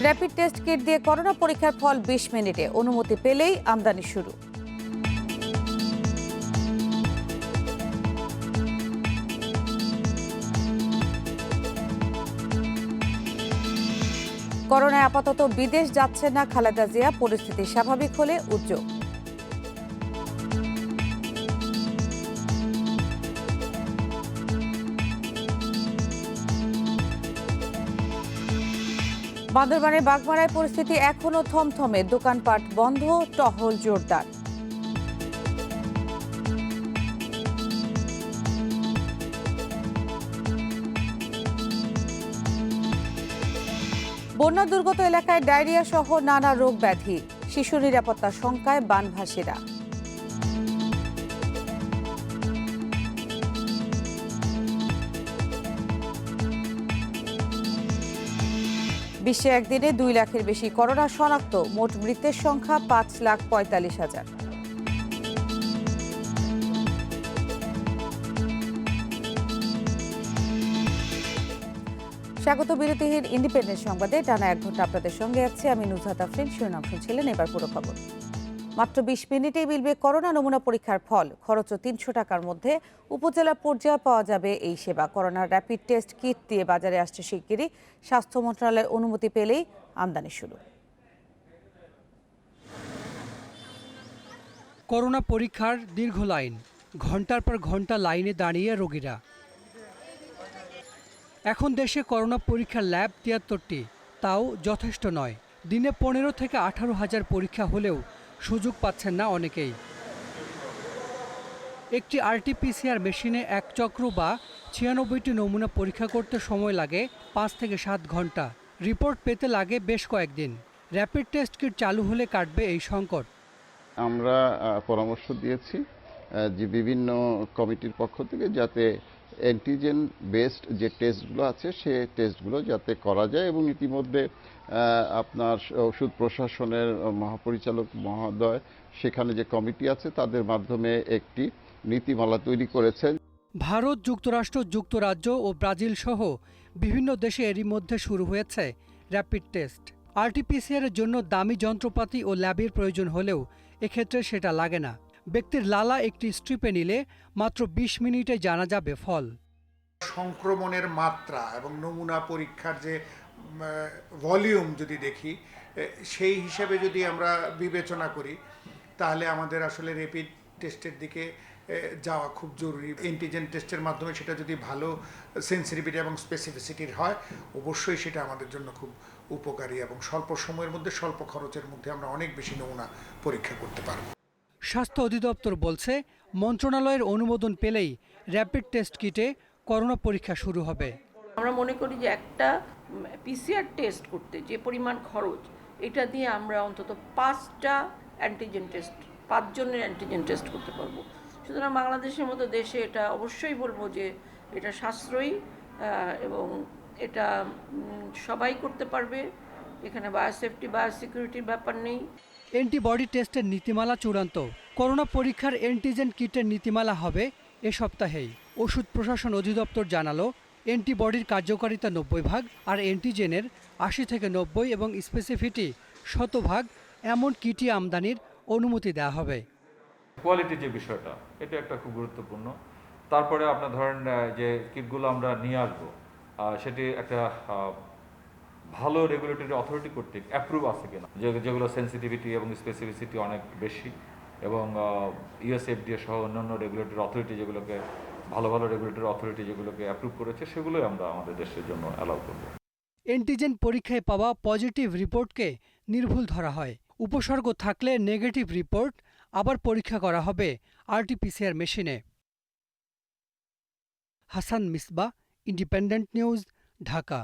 Rapid test kit দিয়ে corona পরীক্ষার ফল ২০ মিনিটে, অনুমতি পেলেই আমদানি শুরু। করোনায় আপাতত বিদেশ যাচ্ছে না খালেদা জিয়া, পরিস্থিতি স্বাভাবিক হলে উদ্যোগ। বান্দরবানের বাগমারায় পরিস্থিতি এখনো থমথমে, দোকানপাট বন্ধ, টহল জোরদার। বন্যা দুর্গত এলাকায় ডায়রিয়া সহ নানা রোগ ব্যাধি, শিশু নিরাপত্তার শঙ্কায় বানভাসীরা। বিশ্বে একদিনে ২ লাখের বেশি করোনা শনাক্ত, মোট মৃতের সংখ্যা ৫,৪৫,০০০। স্বাগত বিরতিহীন ইন্ডিপেন্ডেন্ট সংবাদে টানা ১ ঘন্টা আপনাদের সঙ্গে আছে আমি নুজহাত আফরিন। শিরোনাম শুনছিলেন, এবার পুরো খবর। মাত্র ২০ মিনিটেই মিলবে করোনা নমুনা পরীক্ষার ফল, খরচ ৩০০ টাকার মধ্যে উপজেলা পর্যায়ে পাওয়া যাবে এই সেবা। করোনার র্যাপিড টেস্ট কিট দিয়ে বাজারে আসছে শিগগিরই, স্বাস্থ্য মন্ত্রণালয়ের অনুমতি পেলেই আমদানি শুরু। করোনা পরীক্ষার দীর্ঘ লাইন, ঘন্টার পর ঘন্টা লাইনে দাঁড়িয়ে রোগীরা। এখন দেশে করোনা পরীক্ষার ল্যাব ৭৩টি, তাও যথেষ্ট নয়। দিনে ১৫ থেকে ১৮,০০০ পরীক্ষা হলেও সুযোগ পাচ্ছেন না অনেকেই। একটি আরটিপিসিআর মেশিনে ১ চক্র বা ৯৬টি নমুনা পরীক্ষা করতে সময় লাগে ৫ থেকে ৭ ঘন্টা। রিপোর্ট পেতে লাগে বেশ কয়েকদিন। র্যাপিড টেস্ট কিট চালু হলে কাটবে এই সংকট। আমরা পরামর্শ দিয়েছি যে বিভিন্ন কমিটির পক্ষ থেকে যাতে অ্যান্টিজেন বেসড যে টেস্টগুলো আছে সে টেস্টগুলো যাতে করা যায়, এবং ইতিমধ্যে আপনার ওষুধ প্রশাসনের মহাপরিচালক মহোদয় সেখানে যে কমিটি আছে তাদের মাধ্যমে একটি নীতিমালা তৈরি করেছেন। ভারত, যুক্তরাষ্ট্র, যুক্তরাজ্য ও ব্রাজিল সহ বিভিন্ন দেশে এরই মধ্যে শুরু হয়েছে র্যাপিড টেস্ট। আরটিপিসিআর এর জন্য দামি যন্ত্রপাতি ও ল্যাবের প্রয়োজন হলেও এক্ষেত্রে সেটা লাগে না। ব্যক্তির লালা একটি স্ট্রিপে নিলে মাত্র ২০ মিনিটে জানা যাবে ফল। সংক্রমণের মাত্রা এবং নমুনা পরীক্ষার যে ভলিউম যদি দেখি, সেই হিসেবে যদি আমরা বিবেচনা করি তাহলে আমাদের আসলে র্যাপিড টেস্টের দিকে যাওয়া খুব জরুরি। অ্যান্টিজেন টেস্টের মাধ্যমে সেটা যদি ভালো সেন্সিটিভিটি এবং স্পেসিফিসিটির হয়, অবশ্যই সেটা আমাদের জন্য খুব উপকারী এবং স্বল্প সময়ের মধ্যে স্বল্প খরচের মধ্যে আমরা অনেক বেশি নমুনা পরীক্ষা করতে পারব। স্বাস্থ্য অধিদপ্তর বলছে, মন্ত্রণালয়ের অনুমোদন পেলেই র্যাপিড টেস্ট কিটে করোনা পরীক্ষা শুরু হবে। আমরা মনে করি যে একটা পিসিআর টেস্ট করতে যে পরিমাণ খরচ, এটা দিয়ে আমরা অন্তত 5টা অ্যান্টিজেন টেস্ট, 5 জনের অ্যান্টিজেন টেস্ট করতে পারবো। সুতরাং বাংলাদেশের মতো দেশে এটা অবশ্যই বলবো যে এটা সাশ্রয়ী এবং এটা সবাই করতে পারবে। এখানে বায়োসেফটি, বায়োসিকিউরিটির ব্যাপার নেই। অ্যান্টিবডি টেস্টের নীতিমালা চূড়ান্ত। করোনা পরীক্ষার অ্যান্টিজেন কিটের নীতিমালা হবে এ সপ্তাহেই। ওষুধ প্রশাসন অধিদপ্তর জানালো, অ্যান্টিবডির কার্যকারিতা ৯০% আর অ্যান্টিজেনের ৮০ থেকে ৯০ এবং স্পেসিফিটি ১০০% এমন কিটই আমদানির অনুমতি দেওয়া হবে। কোয়ালিটি যে বিষয়টা, এটা একটা খুব গুরুত্বপূর্ণ। তারপরে আপনার ধরেন যে কিটগুলো আমরা নিয়ে আসবো, সেটি একটা ভালো রেগুলেটরি অথরিটি কর্তৃক অ্যাপ্রুভ আছে কিনা, যেগুলো সেন্সিটিভিটি এবং স্পেসিফিসিটি অনেক বেশি, এবং ইউএসএফডিএ সহ অন্যান্য রেগুলেটরি অথরিটি যেগুলোকে ভালো রেগুলেটরি অথরিটি যেগুলোকে অ্যাপ্রুভ করেছে, সেগুলোই আমরা আমাদের দেশের জন্য অ্যালাউ করব। অ্যান্টিজেন পরীক্ষায় পাওয়া পজিটিভ রিপোর্টকে নির্ভুল ধরা হয়। উপসর্গ থাকলে নেগেটিভ রিপোর্ট আবার পরীক্ষা করা হবে আরটিপিসিআর মেশিনে। Hasan Misbah, independent news, Dhaka.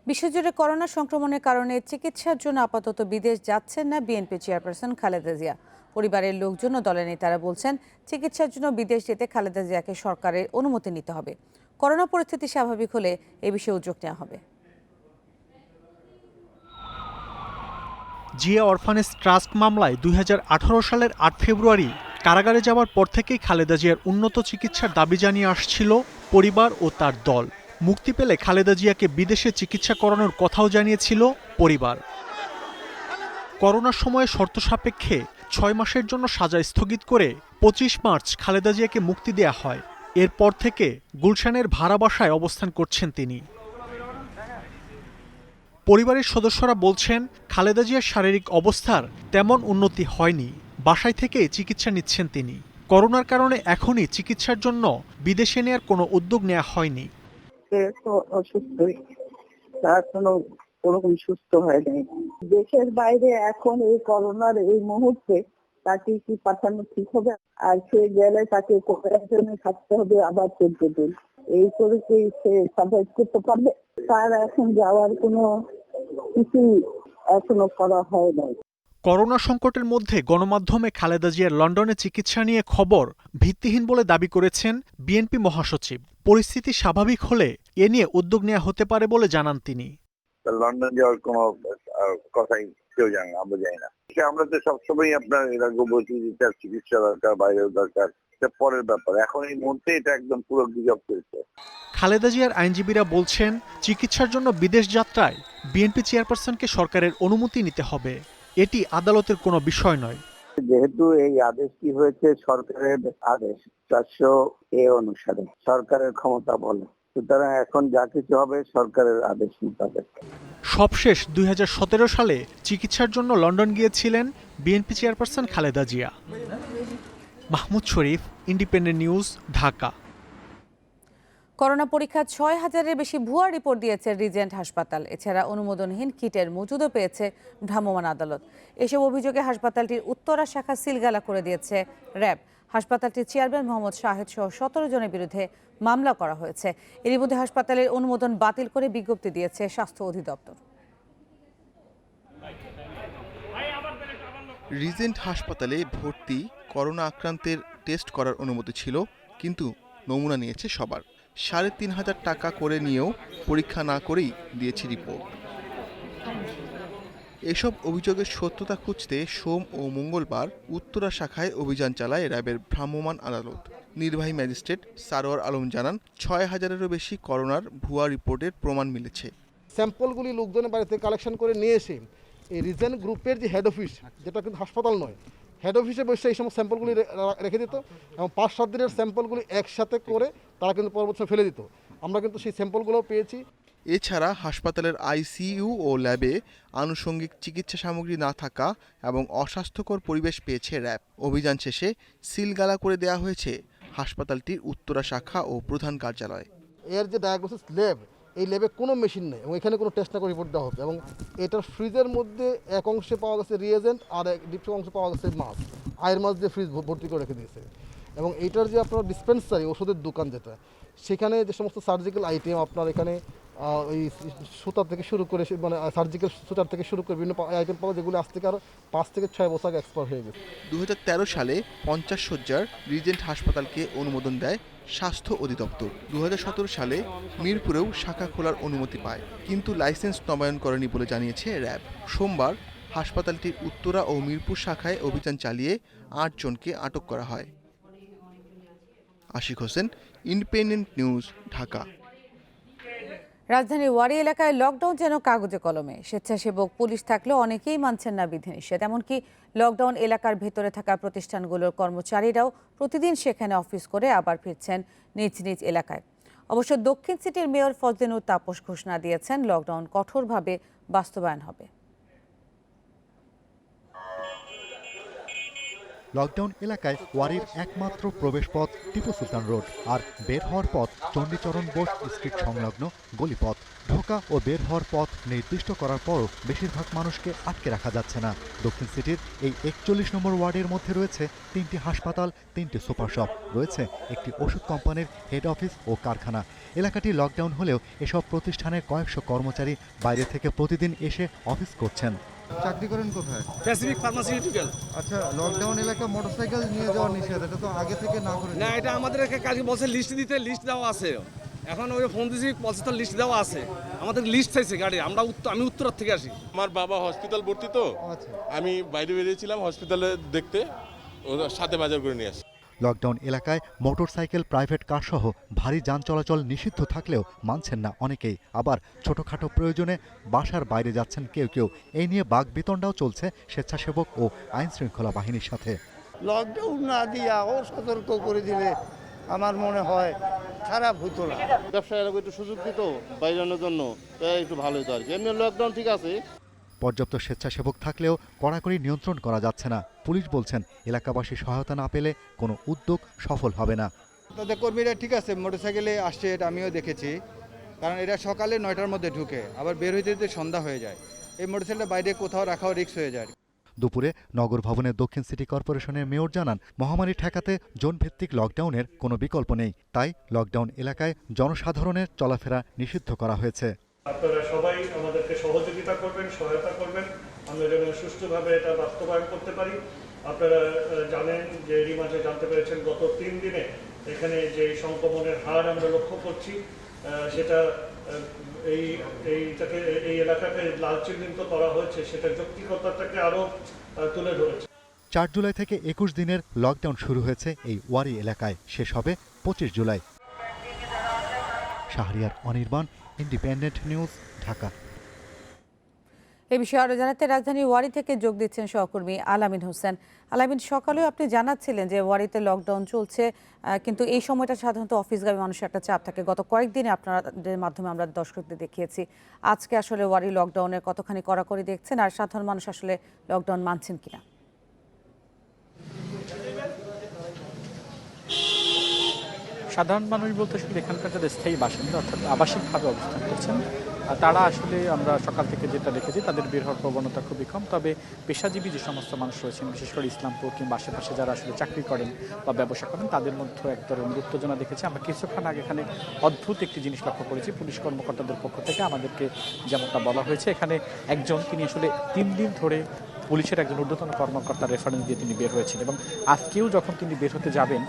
বিশ্বজুড়ে করোনা সংক্রমণের কারণে চিকিৎসার জন্য আপাতত বিদেশ যাচ্ছেন না বিএনপি চেয়ারপারসন খালেদা জিয়া। পরিবারের লোকজন ও দলের নেতারা বলছেন, চিকিৎসার জন্য বিদেশ যেতে খালেদা জিয়াকে সরকারের অনুমতি নিতে হবে। করোনা পরিস্থিতি স্বাভাবিক হলে এ বিষয়ে উদ্যোগ নেওয়া হবে। জিয়া অরফানেজ ট্রাস্ট মামলায় ২০১৮ সালের ৮ ফেব্রুয়ারি কারাগারে যাওয়ার পর থেকেই খালেদা জিয়ার উন্নত চিকিৎসার দাবি জানিয়ে আসছিল পরিবার ও তার দল। মুক্তি পেলে খালেদা জিয়াকে বিদেশে চিকিৎসা করানোর কথাও জানিয়েছিল পরিবার। করোনার সময়ে শর্ত সাপেক্ষে 6 মাসের জন্য সাজা স্থগিত করে 25 মার্চ খালেদা জিয়াকে মুক্তি দেয়া হয়। এরপর থেকে গুলশানের ভাড়া বাসায় অবস্থান করছেন তিনি। পরিবারের সদস্যরা বলছেন, খালেদা জিয়ার শারীরিক অবস্থার তেমন উন্নতি হয়নি, বাসায় থেকে চিকিৎসা নিচ্ছেন তিনি। করোনার কারণে এখনই চিকিৎসার জন্য বিদেশে নেয়ার কোনো উদ্যোগ নেওয়া হয়নি। অসুস্থই, এখনো ওরকম সুস্থ হয় নাই। দেশের বাইরে এখন এই করোনার এই মুহূর্তে তাকে কি পাঠানো ঠিক হবে? আর সে গেলে তাকে কোয়ারেন্টাইনে থাকতে হবে আবার 14 দিন। এই করে কি সে সার্ভাইভ করতে পারবে? তার এখন যাওয়ার কোনো কিছু এখনো করা হয় নাই। করোনা সংকটের মধ্যে গণমাধ্যমে খালেদা জিয়ার লন্ডনে চিকিৎসা নিয়ে খবর ভিত্তিহীন বলে দাবি করেছেন বিএনপি মহাসচিব। পরিস্থিতি স্বাভাবিক হলে এ নিয়ে উদ্যোগ নেওয়া হতে পারে বলে জানান তিনি। লন্ডন যাওয়ার কোনো কথাই কেউ জানে না, আমরা জানি না। আমরা তো সবসময় আপনার এরকম বলছি যে তার চিকিৎসা দরকার, বাইরেও দরকার, এটা পরের ব্যাপার। এখন এই মুহূর্তে এটা একদম পুরো গুজব চলছে। খালেদা জিয়ার আইনজীবীরা বলছেন, চিকিৎসার জন্য বিদেশ যাত্রায় বিএনপি চেয়ারপারসনকে সরকারের অনুমতি নিতে হবে। এটি আদালতের কোনো বিষয় নয়। যেহেতু এই আদেশটি হয়েছে সরকারের আদেশ 400A অনুসারে, সরকারের ক্ষমতা বলে, সুতরাং এখন যা কিছু হবে সরকারের আদেশ মোতাবেক। সবশেষ 2017 সালে চিকিৎসার জন্য লন্ডন গিয়েছিলেন বিএনপি চেয়ারপারসন খালেদা জিয়া। মাহমুদ শরীফ, ইন্ডিপেন্ডেন্ট নিউজ, ঢাকা। করোনা পরীক্ষা 6000-এর বেশি ভুয়া রিপোর্ট দিয়েছে রিজেন্ট হাসপাতাল। এছাড়া অনুমোদনহীন কিটের মজুদও পেয়েছে ভ্রাম্যমাণ আদালত। এসব অভিযোগে হাসপাতালটির উত্তরা শাখা সিলগালা করে দিয়েছে র্যাব। হাসপাতালটির চেয়ারম্যান মোহাম্মদ শাহেদ সহ 17 জনের বিরুদ্ধে মামলা করা হয়েছে। এরই মধ্যে হাসপাতালের অনুমোদন বাতিল করে বিজ্ঞপ্তি দিয়েছে স্বাস্থ্য অধিদপ্তর। রিজেন্ট হাসপাতালে ভর্তি করোনা আক্রান্তের টেস্ট করার অনুমতি ছিল, কিন্তু নমুনা নিয়েছে সবার। 3500 টাকা করে নিয়েও পরীক্ষা না করেই দিয়েছে রিপোর্ট। এসব অভিযোগের সত্যতা খুঁজতে সোম ও মঙ্গলবার উত্তরা শাখায় অভিযান চালায় র্যাবের ভ্রাম্যমাণ আদালত। নির্বাহী ম্যাজিস্ট্রেট সারোয়ার আলম জানান, 6000-এরও বেশি করোনার ভুয়া রিপোর্টের প্রমাণ মিলেছে। স্যাম্পলগুলি লোকজনের বাড়িতে কালেকশন করে নিয়ে এসে এই রিজেন্ট গ্রুপের যে হেড অফিস, যেটা কিন্তু হাসপাতাল নয়, হেড অফিসে বসে এই সমস্ত স্যাম্পলগুলি রেখে দিত এবং 5-7 দিনের স্যাম্পলগুলি একসাথে করে তারা কিন্তু পরবর্তী ফেলে দিত। আমরা কিন্তু সেই স্যাম্পলগুলোও পেয়েছি। এছাড়া হাসপাতালের আইসিইউ ও ল্যাবে আনুষঙ্গিক চিকিৎসা সামগ্রী না থাকা এবং অস্বাস্থ্যকর পরিবেশ পেয়েছে র্যাব। অভিযান শেষে সিলগালা করে দেওয়া হয়েছে হাসপাতালটির উত্তরা শাখা ও প্রধান কার্যালয়। এর যে ডায়াগনোসিস ল্যাব, এই ল্যাবে কোনো মেশিন নেই এবং এখানে কোনো টেস্ট না করে রিপোর্ট দেওয়া হচ্ছে। এবং এটার ফ্রিজের মধ্যে এক অংশে পাওয়া গেছে রিয়েজেন্ট আর দ্বিতীয় অংশে পাওয়া গেছে মাছ, আয়ের মাছ দিয়ে ফ্রিজ ভর্তি করে রেখে দিয়েছে। এবং এইটার যে আপনার ডিসপেন্সারি, ওষুধের দোকান যেটা, সেখানে যে সমস্ত সার্জিক্যাল আইটেম আপনার এখানে ওই সুতার থেকে শুরু করে, মানে সার্জিক্যাল সুতার থেকে শুরু করে বিভিন্ন আইটেম পাওয়া, যেগুলো আজ থেকে আরও 5 থেকে 6 বছর আগে এক্সপায়ার হয়ে গেছে। 2013 সালে 50 শয্যার রিজেন্ট হাসপাতালকে অনুমোদন দেয় স্বাস্থ্য অধিদপ্তর। 2017 সালে মিরপুরেও শাখা খোলার অনুমতি পায়, কিন্তু লাইসেন্স নবায়ন করেনি বলে জানিয়েছে র্যাব। সোমবার হাসপাতালটির উত্তরা ও মিরপুর শাখায় অভিযান চালিয়ে 8 জনকে আটক করা হয়। Ashik Hossain, independent news, Dhaka. রাজধানীর ওয়ারি এলাকায় লকডাউন যেন কাগজে কলমে। স্বেচ্ছাসেবক পুলিশ থাকলেও অনেকেই মানছেন না বিধিনিষেধ। এমনকি লকডাউন এলাকার ভেতরে থাকা প্রতিষ্ঠানগুলোর কর্মচারীরাও প্রতিদিন সেখানে অফিস করে আবার ফিরছেন নিজ নিজ এলাকায়। অবশ্য দক্ষিণ সিটির মেয়র ফজলিনুর তাপস ঘোষণা দিয়েছেন, লকডাউন কঠোরভাবে বাস্তবায়ন হবে। লকডাউন এলাকায় ওয়ারির একমাত্র প্রবেশপথ টিপু সুলতান রোড, আর বের হওয়ার পথ চণ্ডীচরণ বোস স্ট্রিট সংলগ্ন গলিপথ। ঢোকা ও বের হওয়ার পথ নির্দিষ্ট করার পরও বেশিরভাগ মানুষকে আটকে রাখা যাচ্ছে না। দক্ষিণ সিটির এই 41 নম্বর ওয়ার্ডের মধ্যে রয়েছে 3টি হাসপাতাল, 3টি সুপার শপ, রয়েছে একটি ওষুধ কোম্পানির হেড অফিস ও কারখানা। এলাকাটি লকডাউন হলেও এসব প্রতিষ্ঠানের কয়েকশো কর্মচারী বাইরে থেকে প্রতিদিন এসে অফিস করছেন। চাকরি করেন কোথায়? Pacific pharmaceutical. আচ্ছা, লকডাউন এলাকা মোটরসাইকেল নিয়ে যাওয়া নিষেধ, এটা তো আগে থেকে না করে? না, এটা আমাদের কালকে বলছে লিস্ট দিতে, লিস্ট দেওয়া আছে। এখন ওই ফোন দিয়েছি, বলছে তো লিস্ট দেওয়া আছে। আমাদের লিস্ট চাইছে গাড়ি। আমি উত্তরার থেকে আসি। আমার বাবা হসপিটাল ভর্তি তো, আমি বাইরে বেরিয়েছিলাম হসপিটালে দেখতে, ওর সাথে বাজার করে নিয়ে আসি। লকডাউন এলাকায় মোটরসাইকেল, প্রাইভেট কার সহ ভারী যান চলাচল নিষিদ্ধ থাকলেও মানছেন না অনেকেই। আবার ছোটখাটো প্রয়োজনে বাসার বাইরে যাচ্ছেন কেউ কেউ। এই নিয়ে বাকবিতণ্ডাও চলছে স্বেচ্ছাসেবক ও আইন শৃঙ্খলা বাহিনীর সাথে। লকডাউন না দিয়াও সতর্ক করে দিলে আমার মনে হয় খারাপ হতো না। ব্যবসায়ীরা একটু সুযোগ দিত বাইরানোর জন্য, একটু ভালো হতো আর কি। এমনি লকডাউন ঠিক আছে। পর্যাপ্ত স্বেচ্ছাসেবক থাকলেও কড়াকড়ি নিয়ন্ত্রণ করা যাচ্ছে না। পুলিশ বলছেন এলাকাবাসী সহায়তা না পেলে কোনো উদ্যোগ সফল হবে না। তাদের কর্মীরা ঠিক আছে, মোটরসাইকেলে আসছে, এটা আমিও দেখেছি। কারণ এরা সকালে 9টার মধ্যে ঢুকে, আবার বের হইতে হইতে সন্ধ্যা হয়ে যায়। এই মোটরসাইকেলটা বাইরে কোথাও রাখাও রিস্ক হয়ে যায়। দুপুরে নগর ভবনের দক্ষিণ সিটি কর্পোরেশনের মেয়র জানান, মহামারী ঠেকাতে জোনভিত্তিক লকডাউনের কোনো বিকল্প নেই। তাই লকডাউন এলাকায় জনসাধারণের চলাফেরা নিষিদ্ধ করা হয়েছে। আপনারা সবাই আমাদেরকে সহযোগিতা করবেন, সহায়তা করবেন, আমরা যেন সুষ্ঠুভাবে এটা বাস্তবায়ন করতে পারি। আপনারা জানেন যে এরই মাঝে জানতে পেরেছেন গত 3 দিনে এখানে যে সংক্রমণের হার আমরা লক্ষ্য করছি, সেটা এই এলাকাকে লাল চিহ্নিত করা হয়েছে, সেটা যৌক্তিকতাটাকে আরো তুলে ধরেছে। 4 জুলাই থেকে 21 দিনের লকডাউন শুরু হয়েছে এই ওয়ারী এলাকায়, শেষ হবে 25 July. Shahriar Anirban, Independent news, Dhaka. এ বিষয়ে আরো জানাতে রাজধানী ওয়ারী থেকে যোগ দিচ্ছেন সহকর্মী আলামিন হোসেন। আলামিন, সকালেও আপনি জানাচ্ছিলেন যে ওয়ারীতে লকডাউন চলছে, কিন্তু এই সময়টা সাধারণত অফিসগামী মানুষের একটা চাপ থাকে। গত কয়েকদিনে আপনাদের মাধ্যমে আমরা দর্শকদের দেখিয়েছি। আজকে আসলে ওয়ারী লকডাউনের কতখানি কড়াকড়ি দেখছেন, আর সাধারণ মানুষ আসলে লকডাউন মানছেন কিনা? সাধারণ মানুষ বলতে আসলে এখানকার যারা স্থায়ী বাসিন্দা অর্থাৎ আবাসিকভাবে অবস্থান করছেন, তারা আসলে আমরা সকাল থেকে যেটা দেখেছি তাদের বের হওয়ার প্রবণতা খুবই কম। তবে পেশাজীবী যে সমস্ত মানুষ রয়েছেন, বিশেষ করে ইসলামপুর কিংবা আশেপাশে যারা আসলে চাকরি করেন বা ব্যবসা করেন, তাদের মধ্যে এক ধরনের উত্তেজনা দেখেছি। আমরা কিছুক্ষণ আগে এখানে অদ্ভুত একটি জিনিস লক্ষ্য করেছি। পুলিশ কর্মকর্তাদের পক্ষ থেকে আমাদেরকে যেমনটা বলা হয়েছে, এখানে একজন তিনি আসলে 3 দিন ধরে পুলিশের একজন ঊর্ধ্বতন কর্মকর্তার রেফারেন্স দিয়ে তিনি বের হয়েছেন এবং আজকেও যখন তিনি বের হতে যাবেন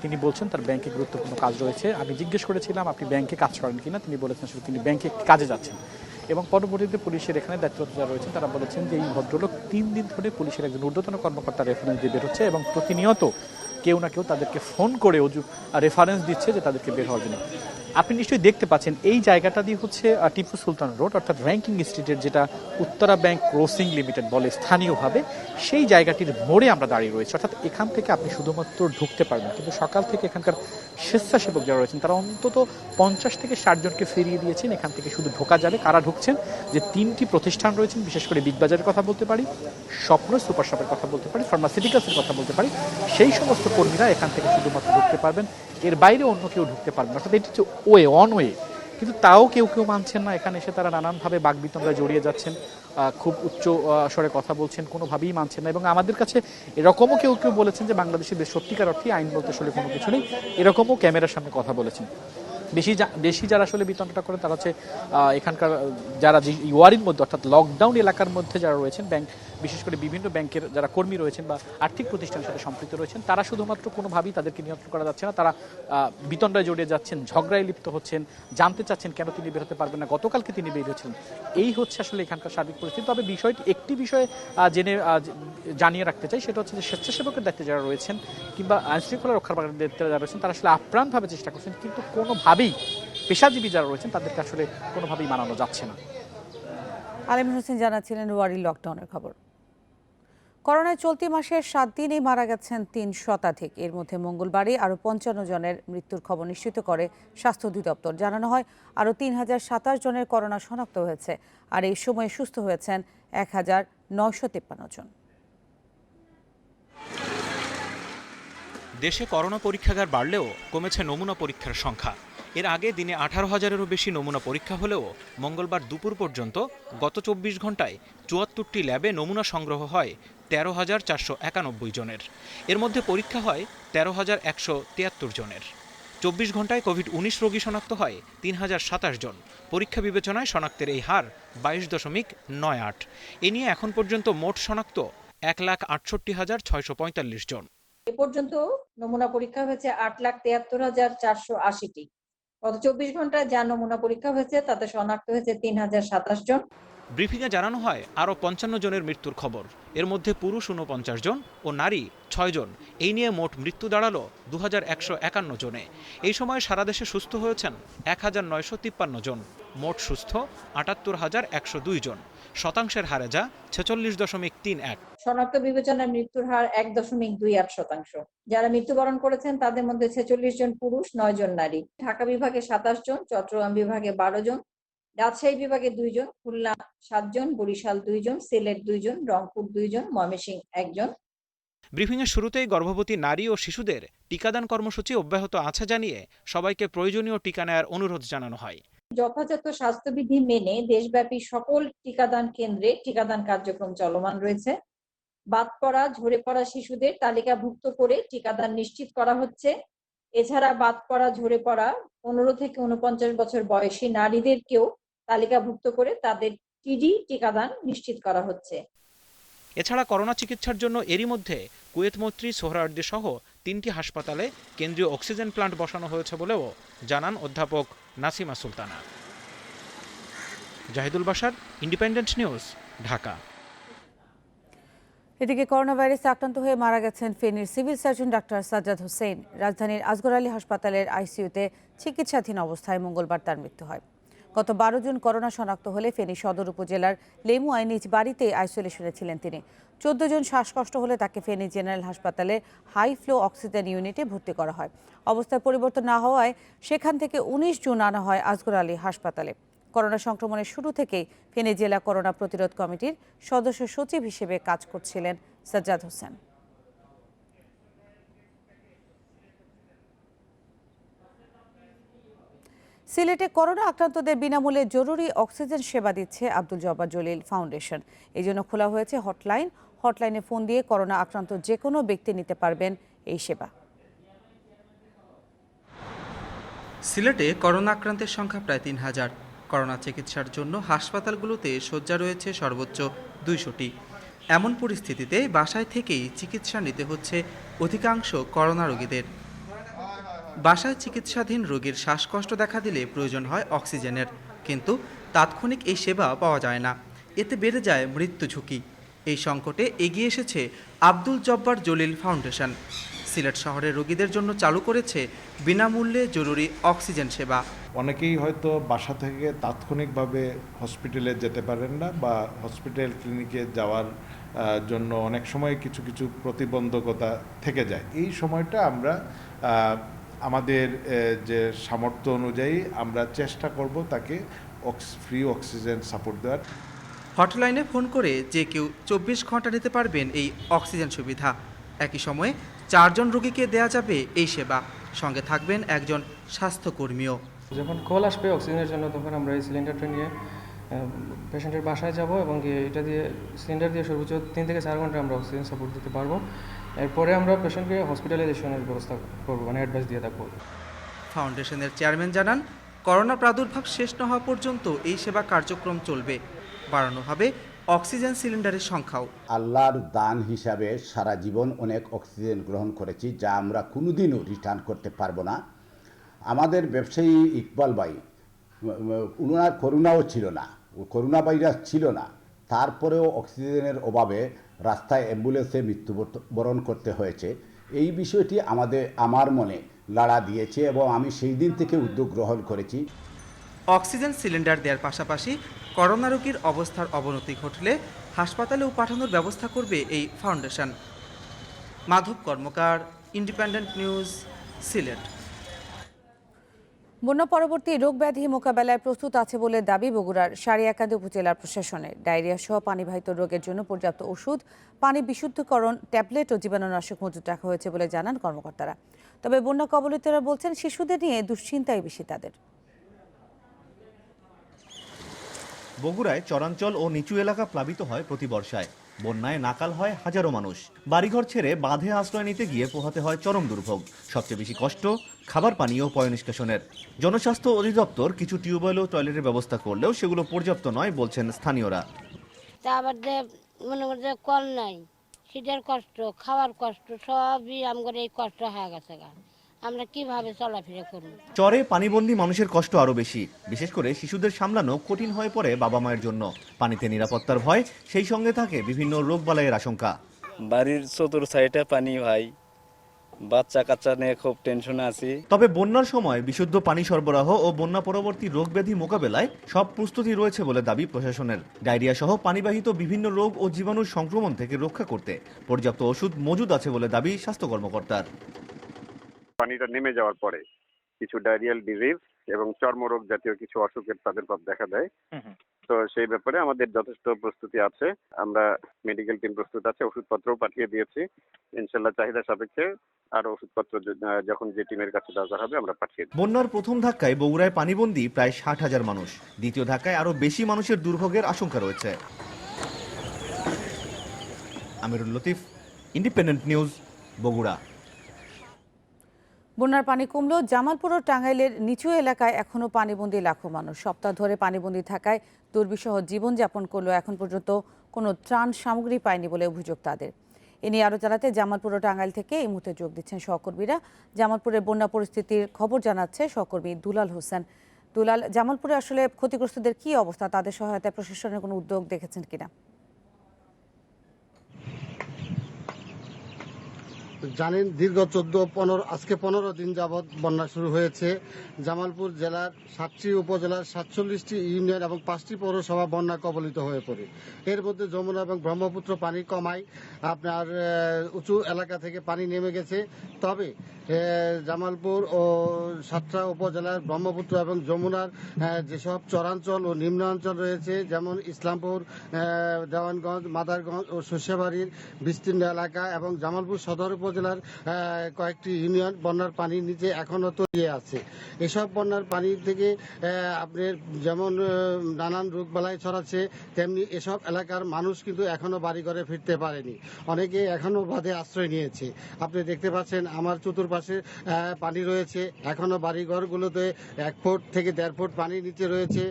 তিনি বলছেন তার ব্যাংকে গুরুত্বপূর্ণ কাজ রয়েছে। আমি জিজ্ঞেস করেছিলাম আপনি ব্যাংকে কাজ করেন কিনা, তিনি বলেছেন আসলে তিনি ব্যাংকে কাজে যাচ্ছেন। এবং পরবর্তীতে পুলিশের এখানে দায়িত্বরত যারা রয়েছেন তারা বলেছেন যে এই ভদ্রলোক 3 দিন ধরে পুলিশের একজন ঊর্ধ্বতন কর্মকর্তার রেফারেন্স দিয়ে বের হচ্ছে এবং প্রতিনিয়ত কেউ না কেউ তাদেরকে ফোন করে রেফারেন্স দিচ্ছে যে তাদেরকে বের হওয়ার জন্য। আপনি নিশ্চয়ই দেখতে পাচ্ছেন এই জায়গাটা দিয়ে হচ্ছে টিপু সুলতান রোড, অর্থাৎ র্যাঙ্কিং স্ট্রিটের যেটা উত্তরা ব্যাংক ক্রসিং লিমিটেড বলে স্থানীয়ভাবে, সেই জায়গাটির মোড়ে আমরা দাঁড়িয়ে রয়েছি। অর্থাৎ এখান থেকে আপনি শুধুমাত্র ঢুকতে পারবেন, কিন্তু সকাল থেকে এখানকার স্বেচ্ছাসেবক যারা রয়েছেন তারা অন্তত 50 থেকে 60 জনকে ফিরিয়ে দিয়েছেন। এখান থেকে শুধু ঢোকা যাবে। কারা ঢুকছেন? যে 3টি প্রতিষ্ঠান রয়েছেন, বিশেষ করে বিগ বাজারের কথা বলতে পারি, স্বপ্ন সুপার শপের কথা বলতে পারি, ফার্মাসিউটিক্যালসের কথা বলতে পারি, সেই সমস্ত কর্মীরা এখান থেকে শুধুমাত্র ঢুকতে পারবেন। এর বাইরে অন্য কেউ ঢুকতে পারবে না। অর্থাৎ এটি হচ্ছে অন ওয়ে। কিন্তু তাও কেউ কেউ মানছেন না। এখানে এসে তারা নানানভাবে বাকবিতণ্ডায় জড়িয়ে যাচ্ছেন, খুব উচ্চ স্বরে কথা বলছেন, কোনোভাবেই মানছেন না। এবং আমাদের কাছে এরকমও কেউ কেউ বলেছেন যে বাংলাদেশে বেশ সত্যিকার অর্থে আইন বলতে আসলে কোনো কিছু নেই, এরকমও ক্যামেরার সামনে কথা বলেছেন। বেশি যারা আসলে বিতণ্ডাটা করেন তারা হচ্ছে এখানকার যারা ওয়ারির মধ্যে অর্থাৎ লকডাউন এলাকার মধ্যে যারা রয়েছেন, ব্যাংক বিশেষ করে বিভিন্ন ব্যাংকের যারা কর্মী রয়েছেন বা আর্থিক প্রতিষ্ঠানের সাথে সম্পৃক্ত রয়েছেন, তারা শুধুমাত্র কোনোভাবেই তাদেরকে নিয়ন্ত্রণ করা যাচ্ছে না। তারা বিতণ্ডায় জড়িয়ে যাচ্ছেন, ঝগড়ায় লিপ্ত হচ্ছেন, জানতে চাচ্ছেন কেন তিনি বের হতে পারবেন না, গতকালকে তিনি বের হয়েছিলেন। এই হচ্ছে আসলে এখানকার সার্বিক পরিস্থিতি। তবে একটি বিষয়ে জানিয়ে রাখতে চাই, সেটা হচ্ছে যে স্বেচ্ছাসেবকের দায়িত্বে যারা রয়েছেন কিংবা আইনশৃঙ্খলা রক্ষার দায়িত্বে যারা রয়েছেন তারা আসলে আপ্রাণভাবে চেষ্টা করছেন, কিন্তু কোনোভাবেই পেশাজীবী যারা রয়েছেন তাদেরকে আসলে কোনোভাবেই মানানো যাচ্ছে না। আলামিন হোসেন জানাচ্ছিলেন ওয়ারী লকডাউনের খবর। করোনায় চলতি মাসের 7 দিনেই মারা গেছেন 3 শতাধিক। এর মধ্যে মঙ্গলবারই আরও 55 জনের মৃত্যুর খবর নিশ্চিত করে স্বাস্থ্য অধিদপ্তর। জানানো হয় আরও 3027 জনের করোনা শনাক্ত হয়েছে, আর এই সময়ে সুস্থ হয়েছেন 1953 জন। দেশে করোনা পরীক্ষাগার বাড়লেও কমেছে নমুনা পরীক্ষার সংখ্যা। এর আগে দিনে 18,000-এরও বেশি নমুনা পরীক্ষা হলেও মঙ্গলবার দুপুর পর্যন্ত গত 24 ঘন্টায় 74টি ল্যাবে নমুনা সংগ্রহ হয় 13,491 জনের। এর মধ্যে পরীক্ষা হয় 13,173 জনের। 24 ঘন্টায় কোভিড-19 রোগী শনাক্ত হয় 3,027 জন। পরীক্ষা বিবেচনায় শনাক্তের এই হার 22.98। এ নিয়ে এখন পর্যন্ত মোট শনাক্ত 1,68,645 জন। এ পর্যন্ত নমুনা পরীক্ষা হয়েছে 8,73,480টি। গত 24 ঘন্টায় যা নমুনা পরীক্ষা হয়েছে তাতে শনাক্ত হয়েছে 3,027 জন। ব্রিফিংয়ে জানানো হয় আরও 55 জনের মৃত্যুর খবর। এর মধ্যে পুরুষ 49 জন ও নারী 6 জন। এই নিয়ে মোট মৃত্যু দাঁড়ালো 2151 জনে। এই সময় সারা দেশে সুস্থ হয়েছেন 1953 জন। মোট সুস্থ 78,102 জন। শতাংশের হারে যা 46.31। শনাক্ত বিবেচনায় মৃত্যুর হার 1.28%। যারা মৃত্যুবরণ করেছেন তাদের মধ্যে 46 জন পুরুষ, 9 জন নারী। ঢাকা বিভাগে 27 জন, চট্টগ্রাম বিভাগে 12 জন, রাজশাহী বিভাগে 2 জন, খুলনা 7 জন, বরিশাল 2 জন, সিলেট 2 জন, রংপুর 2 জন, ময়মনসিংহ 1 জন। ব্রিফিংয়ের শুরুতেই গর্ভবতী নারী ও শিশুদের টিকাদান কর্মসূচি অব্যাহত আছে জানিয়ে সবাইকে প্রয়োজনীয় টিকা নেয়ার অনুরোধ জানানো হয়। যথাযথ স্বাস্থ্যবিধি মেনে দেশব্যাপী সকল টিকাদান কেন্দ্রে টিকাদান কার্যক্রম চলমান রয়েছে। বাদ পড়া, ঝরে পড়া শিশুদের তালিকাভুক্ত করে টিকাদান নিশ্চিত করা হচ্ছে। এছাড়া বাদ পড়া, ঝরে পড়া 15 থেকে 49 বছর বয়সী নারীদেরকেও তালিকাভুক্ত করে তাদের টিডি টিকাদান নিশ্চিত করা হচ্ছে। এছাড়া করোনা চিকিৎসার জন্য এরই মধ্যে কুয়েত মৈত্রী, সোহরাওয়ার্দী সহ 3টি হাসপাতালে কেন্দ্রীয় অক্সিজেন প্লান্ট বসানো হয়েছে বলেও জানান অধ্যাপক নাসিমা সুলতানা। Zahidul Bashar, Independent news, Dhaka. এদিকে করোনা ভাইরাসে আক্রান্ত হয়ে মারা গেছেন ফেনীর civil surgeon doctor Sajjad Hossain. রাজধানীর আসগর আলী হাসপাতালের আইসিইউতে চিকিৎসাধীন অবস্থায় মঙ্গলবার তার মৃত্যু হয়। গত 12 জুন করোনা শনাক্ত হলে ফেনী সদর উপজেলার লেমুয়ায় নিজ বাড়িতে আইসোলেশনে ছিলেন তিনি। 14 জন শ্বাসকষ্ট হলে তাকে ফেনী জেনারেল হাসপাতালে হাই ফ্লো অক্সিজেন ইউনিটে ভর্তি করা হয়। অবস্থার পরিবর্তন না হওয়ায় সেখান থেকে 19 জুন আনা হয় আসগর আলী হাসপাতালে। করোনা সংক্রমণের শুরু থেকেই ফেনী জেলা করোনা প্রতিরোধ কমিটির সদস্য সচিব হিসেবে কাজ করছিলেন সাজ্জাদ হোসেন। সিলেটে করোনা আক্রান্তদের বিনামূল্যে জরুরি অক্সিজেন সেবা দিচ্ছে আব্দুল জব্বার জলিল ফাউন্ডেশন। এই জন্য খোলা হয়েছে হটলাইন। হটলাইনে ফোন দিয়ে করোনা আক্রান্ত যে কোনো ব্যক্তি নিতে পারবেন এই সেবা। সিলেটে করোনা আক্রান্তের সংখ্যা প্রায় 3000। করোনা চিকিৎসার জন্য হাসপাতালগুলোতে শয্যা রয়েছে সর্বোচ্চ 200টি। এমন পরিস্থিতিতে বাসায় থেকেই চিকিৎসা নিতে হচ্ছে অধিকাংশ করোনা রোগীদের। বাসায় চিকিৎসাধীন রোগীর শ্বাসকষ্ট দেখা দিলে প্রয়োজন হয় অক্সিজেনের, কিন্তু তাৎক্ষণিক এই সেবা পাওয়া যায় না। এতে বেড়ে যায় মৃত্যু ঝুঁকি। এই সংকটে এগিয়ে এসেছে আব্দুল জব্বার জলিল ফাউন্ডেশন। সিলেট শহরের রোগীদের জন্য চালু করেছে বিনামূল্যে জরুরি অক্সিজেন সেবা। অনেকেই হয়তো বাসা থেকে তাৎক্ষণিকভাবে হসপিটালে যেতে পারেন না, বা হসপিটাল ক্লিনিকে যাওয়ার জন্য অনেক সময় কিছু কিছু প্রতিবন্ধকতা থেকে যায়। এই সময়টা আমরা আমাদের যে সামর্থ্য অনুযায়ী আমরা চেষ্টা করব তাকে ফ্রি অক্সিজেন সাপোর্ট দেওয়ার। হটলাইনে ফোন করে যে কেউ 24 ঘন্টা নিতে পারবেন এই অক্সিজেন সুবিধা। একই সময়ে 4 জন রোগীকে দেয়া যাবে এই সেবা, সঙ্গে থাকবেন একজন স্বাস্থ্যকর্মীও। যখন কল আসবে অক্সিজেনের জন্য তখন আমরা এই সিলিন্ডারটা নিয়ে পেশেন্টের বাসায় যাব এবং এটা দিয়ে সিলিন্ডার দিয়ে সর্বোচ্চ 3 থেকে 4 ঘন্টা আমরা অক্সিজেন সাপোর্ট দিতে পারবো। এরপরে আমরা পেশেন্টকে হসপিটালাইজেশনের ব্যবস্থা করবো, মানে অ্যাডভাইস দিয়ে থাকবো। ফাউন্ডেশনের চেয়ারম্যান জানান, করোনা প্রাদুর্ভাব শেষ না হওয়া পর্যন্ত এই সেবা কার্যক্রম চলবে। বাড়ানো হবে অক্সিজেন সিলিন্ডারের সংখ্যাও। আল্লাহর দান হিসাবে সারা জীবন অনেক অক্সিজেন গ্রহণ করেছি, যা আমরা কোনোদিনও রিটার্ন করতে পারবো না। আমাদের ব্যবসায়ী ইকবাল ভাই, ওনার করোনাও ছিল না, করোনা ভাইরাস ছিল না, তারপরেও অক্সিজেনের অভাবে রাস্তায় অ্যাম্বুলেন্সে মৃত্যুবরণ করতে হয়েছে। এই বিষয়টি আমার মনে লাড়া দিয়েছে এবং আমি সেই দিন থেকে উদ্যোগ গ্রহণ করেছি। অক্সিজেন সিলিন্ডার দেওয়ার পাশাপাশি করোনা রোগীর অবস্থার অবনতি ঘটলে হাসপাতালেও পাঠানোর ব্যবস্থা করবে এই ফাউন্ডেশন। মাধব কর্মকার, ইন্ডিপেন্ডেন্ট নিউজ, সিলেট। বন্যা পরবর্তী রোগ ব্যাধি মোকাবেলায় প্রস্তুত আছে বলে দাবি বগুড়ার সারিয়াকান্দি উপজেলার প্রশাসনের। ডায়রিয়া সহ পানিবাহিত রোগের জন্য পর্যাপ্ত ওষুধ, পানি বিশুদ্ধকরণ, ট্যাবলেট ও জীবাণুনাশক মজুত রাখা হয়েছে বলে জানান কর্মকর্তারা। তবে বন্যা কবলিতরা বলছেন শিশুদের নিয়ে দুশ্চিন্তাই বেশি তাদের। বগুড়ায় চরাঞ্চল ও নিচু এলাকা প্লাবিত হয় প্রতি বর্ষায়। বন্যায় নাকাল হয় হাজারো মানুষ। বাড়িঘর ছেড়ে বাঁধে আশ্রয় নিতে গিয়ে পোহাতে হয় চরম দুর্ভোগ। সবচেয়ে বেশি কষ্ট খাবার পানি ও পয়ঃনিষ্কাশনের। জনস্বাস্থ্য অধিদপ্তর কিছু টিউবওয়েল ও টয়লেটের ব্যবস্থা করলেও সেগুলো পর্যাপ্ত নয় বলছেন স্থানীয়রা। আবার মনে করছে কল নাই, শীতের কষ্ট, খাওয়ার কষ্ট, সবই আমাদের এই কষ্ট হয়ে গেছে। আমরা কিভাবে চলাফেরা করব? চরে পানিবন্দী মানুষের কষ্ট আরো বেশি, বিশেষ করে শিশুদের সামলানো কঠিন হয়ে পড়ে বাবা মায়ের জন্য। পানিতে নিরাপত্তার ভয়, সেই সঙ্গে থাকে বিভিন্ন রোগবালাইয়ের আশঙ্কা। বাড়ির চতুর সাইডে পানি ভাই, বাচ্চা কাচ্চা নিয়ে খুব টেনশনে আছি। তবে বন্যার সময় বিশুদ্ধ পানি সরবরাহ ও বন্যা পরবর্তী রোগ ব্যাধি মোকাবেলায় সব প্রস্তুতি রয়েছে বলে দাবি প্রশাসনের। ডায়রিয়া সহ পানিবাহিত বিভিন্ন রোগ ও জীবাণুর সংক্রমণ থেকে রক্ষা করতে পর্যাপ্ত ওষুধ মজুদ আছে বলে দাবি স্বাস্থ্য কর্মকর্তার। পানিটা নেমে যাওয়ার পরে কিছু ডায়রিয়াল ডিজিজ এবং চর্মরোগ জাতীয় কিছু অসুখের প্রাদুর্ভাব দেখা দেয়। তো সেই ব্যাপারে আমাদের যথেষ্ট প্রস্তুতি আছে। আমরা মেডিকেল টিম প্রস্তুত আছে, ওষুধপত্রও পাঠিয়ে দিয়েছি। ইনশাল্লাহ চাহিদা সাপেক্ষে আরো ওষুধপত্র যখন যে টিমের কাছে দরকার হবে আমরা পাঠিয়ে দেব। বন্যার প্রথম ধাক্কায় বগুড়ায় পানিবন্দী প্রায় 60,000 মানুষ। দ্বিতীয় ধাক্কায় আরো বেশি মানুষের দুর্ভোগের আশঙ্কা রয়েছে। আমিরুল লতিফ, ইন্ডিপেন্ডেন্ট নিউজ, বগুড়া। বন্যার পানি কমলেও জামালপুর ও টাঙ্গাইলের নিচু এলাকায় এখনও পানিবন্দী লাখো মানুষ। সপ্তাহ ধরে পানিবন্দী থাকায় দুর্বিষহ জীবনযাপন করলেও এখন পর্যন্ত কোনো ত্রাণ সামগ্রী পায়নি বলে অভিযোগ তাদের। এ নিয়ে আরও জানাতে জামালপুর ও টাঙ্গাইল থেকে এই মুহূর্তে যোগ দিচ্ছেন সহকর্মীরা। জামালপুরের বন্যা পরিস্থিতির খবর জানাচ্ছে সহকর্মী দুলাল হোসেন। দুলাল, জামালপুরে আসলে ক্ষতিগ্রস্তদের কি অবস্থা, তাদের সহায়তায় প্রশাসনের কোনো উদ্যোগ দেখেছেন কিনা? জানেন, দীর্ঘ আজকে 15 দিন যাবৎ বন্যা শুরু হয়েছে। জামালপুর জেলার 7টি উপজেলার 47টি ইউনিয়ন এবং 5টি পৌরসভা বন্যা কবলিত হয়ে পড়ে। এর মধ্যে যমুনা এবং ব্রহ্মপুত্র পানি কমায় আপনার উঁচু এলাকা থেকে পানি নেমে গেছে। তবে জামালপুর ও 7টা উপজেলার ব্রহ্মপুত্র এবং যমুনার যেসব চরাঞ্চল ও নিম্নাঞ্চল রয়েছে, যেমন ইসলামপুর, দেওয়ানগঞ্জ, মাদারগঞ্জ ও শস্যবাড়ির বিস্তীর্ণ এলাকা এবং জামালপুর সদর উপজেলার কয়েকটি ইউনিয়ন বন্যার পানির নিচে এখনো তলিয়ে আছে। এসব বন্যার পানি থেকে আপনার যেমন নানান রোগবালাই ছড়াচ্ছে, তেমনি এসব এলাকার মানুষ কিন্তু এখনো বাড়িঘরে ফিরতে পারেনি। অনেকে এখনো বাঁধে আশ্রয় নিয়েছে। আপনি দেখতে পাচ্ছেন আমার চতুর্পাশে পানি রয়েছে। এখনো বাড়িঘরগুলোতে 1 ফুট থেকে 1.5 ফুট পানির নিচে রয়েছে।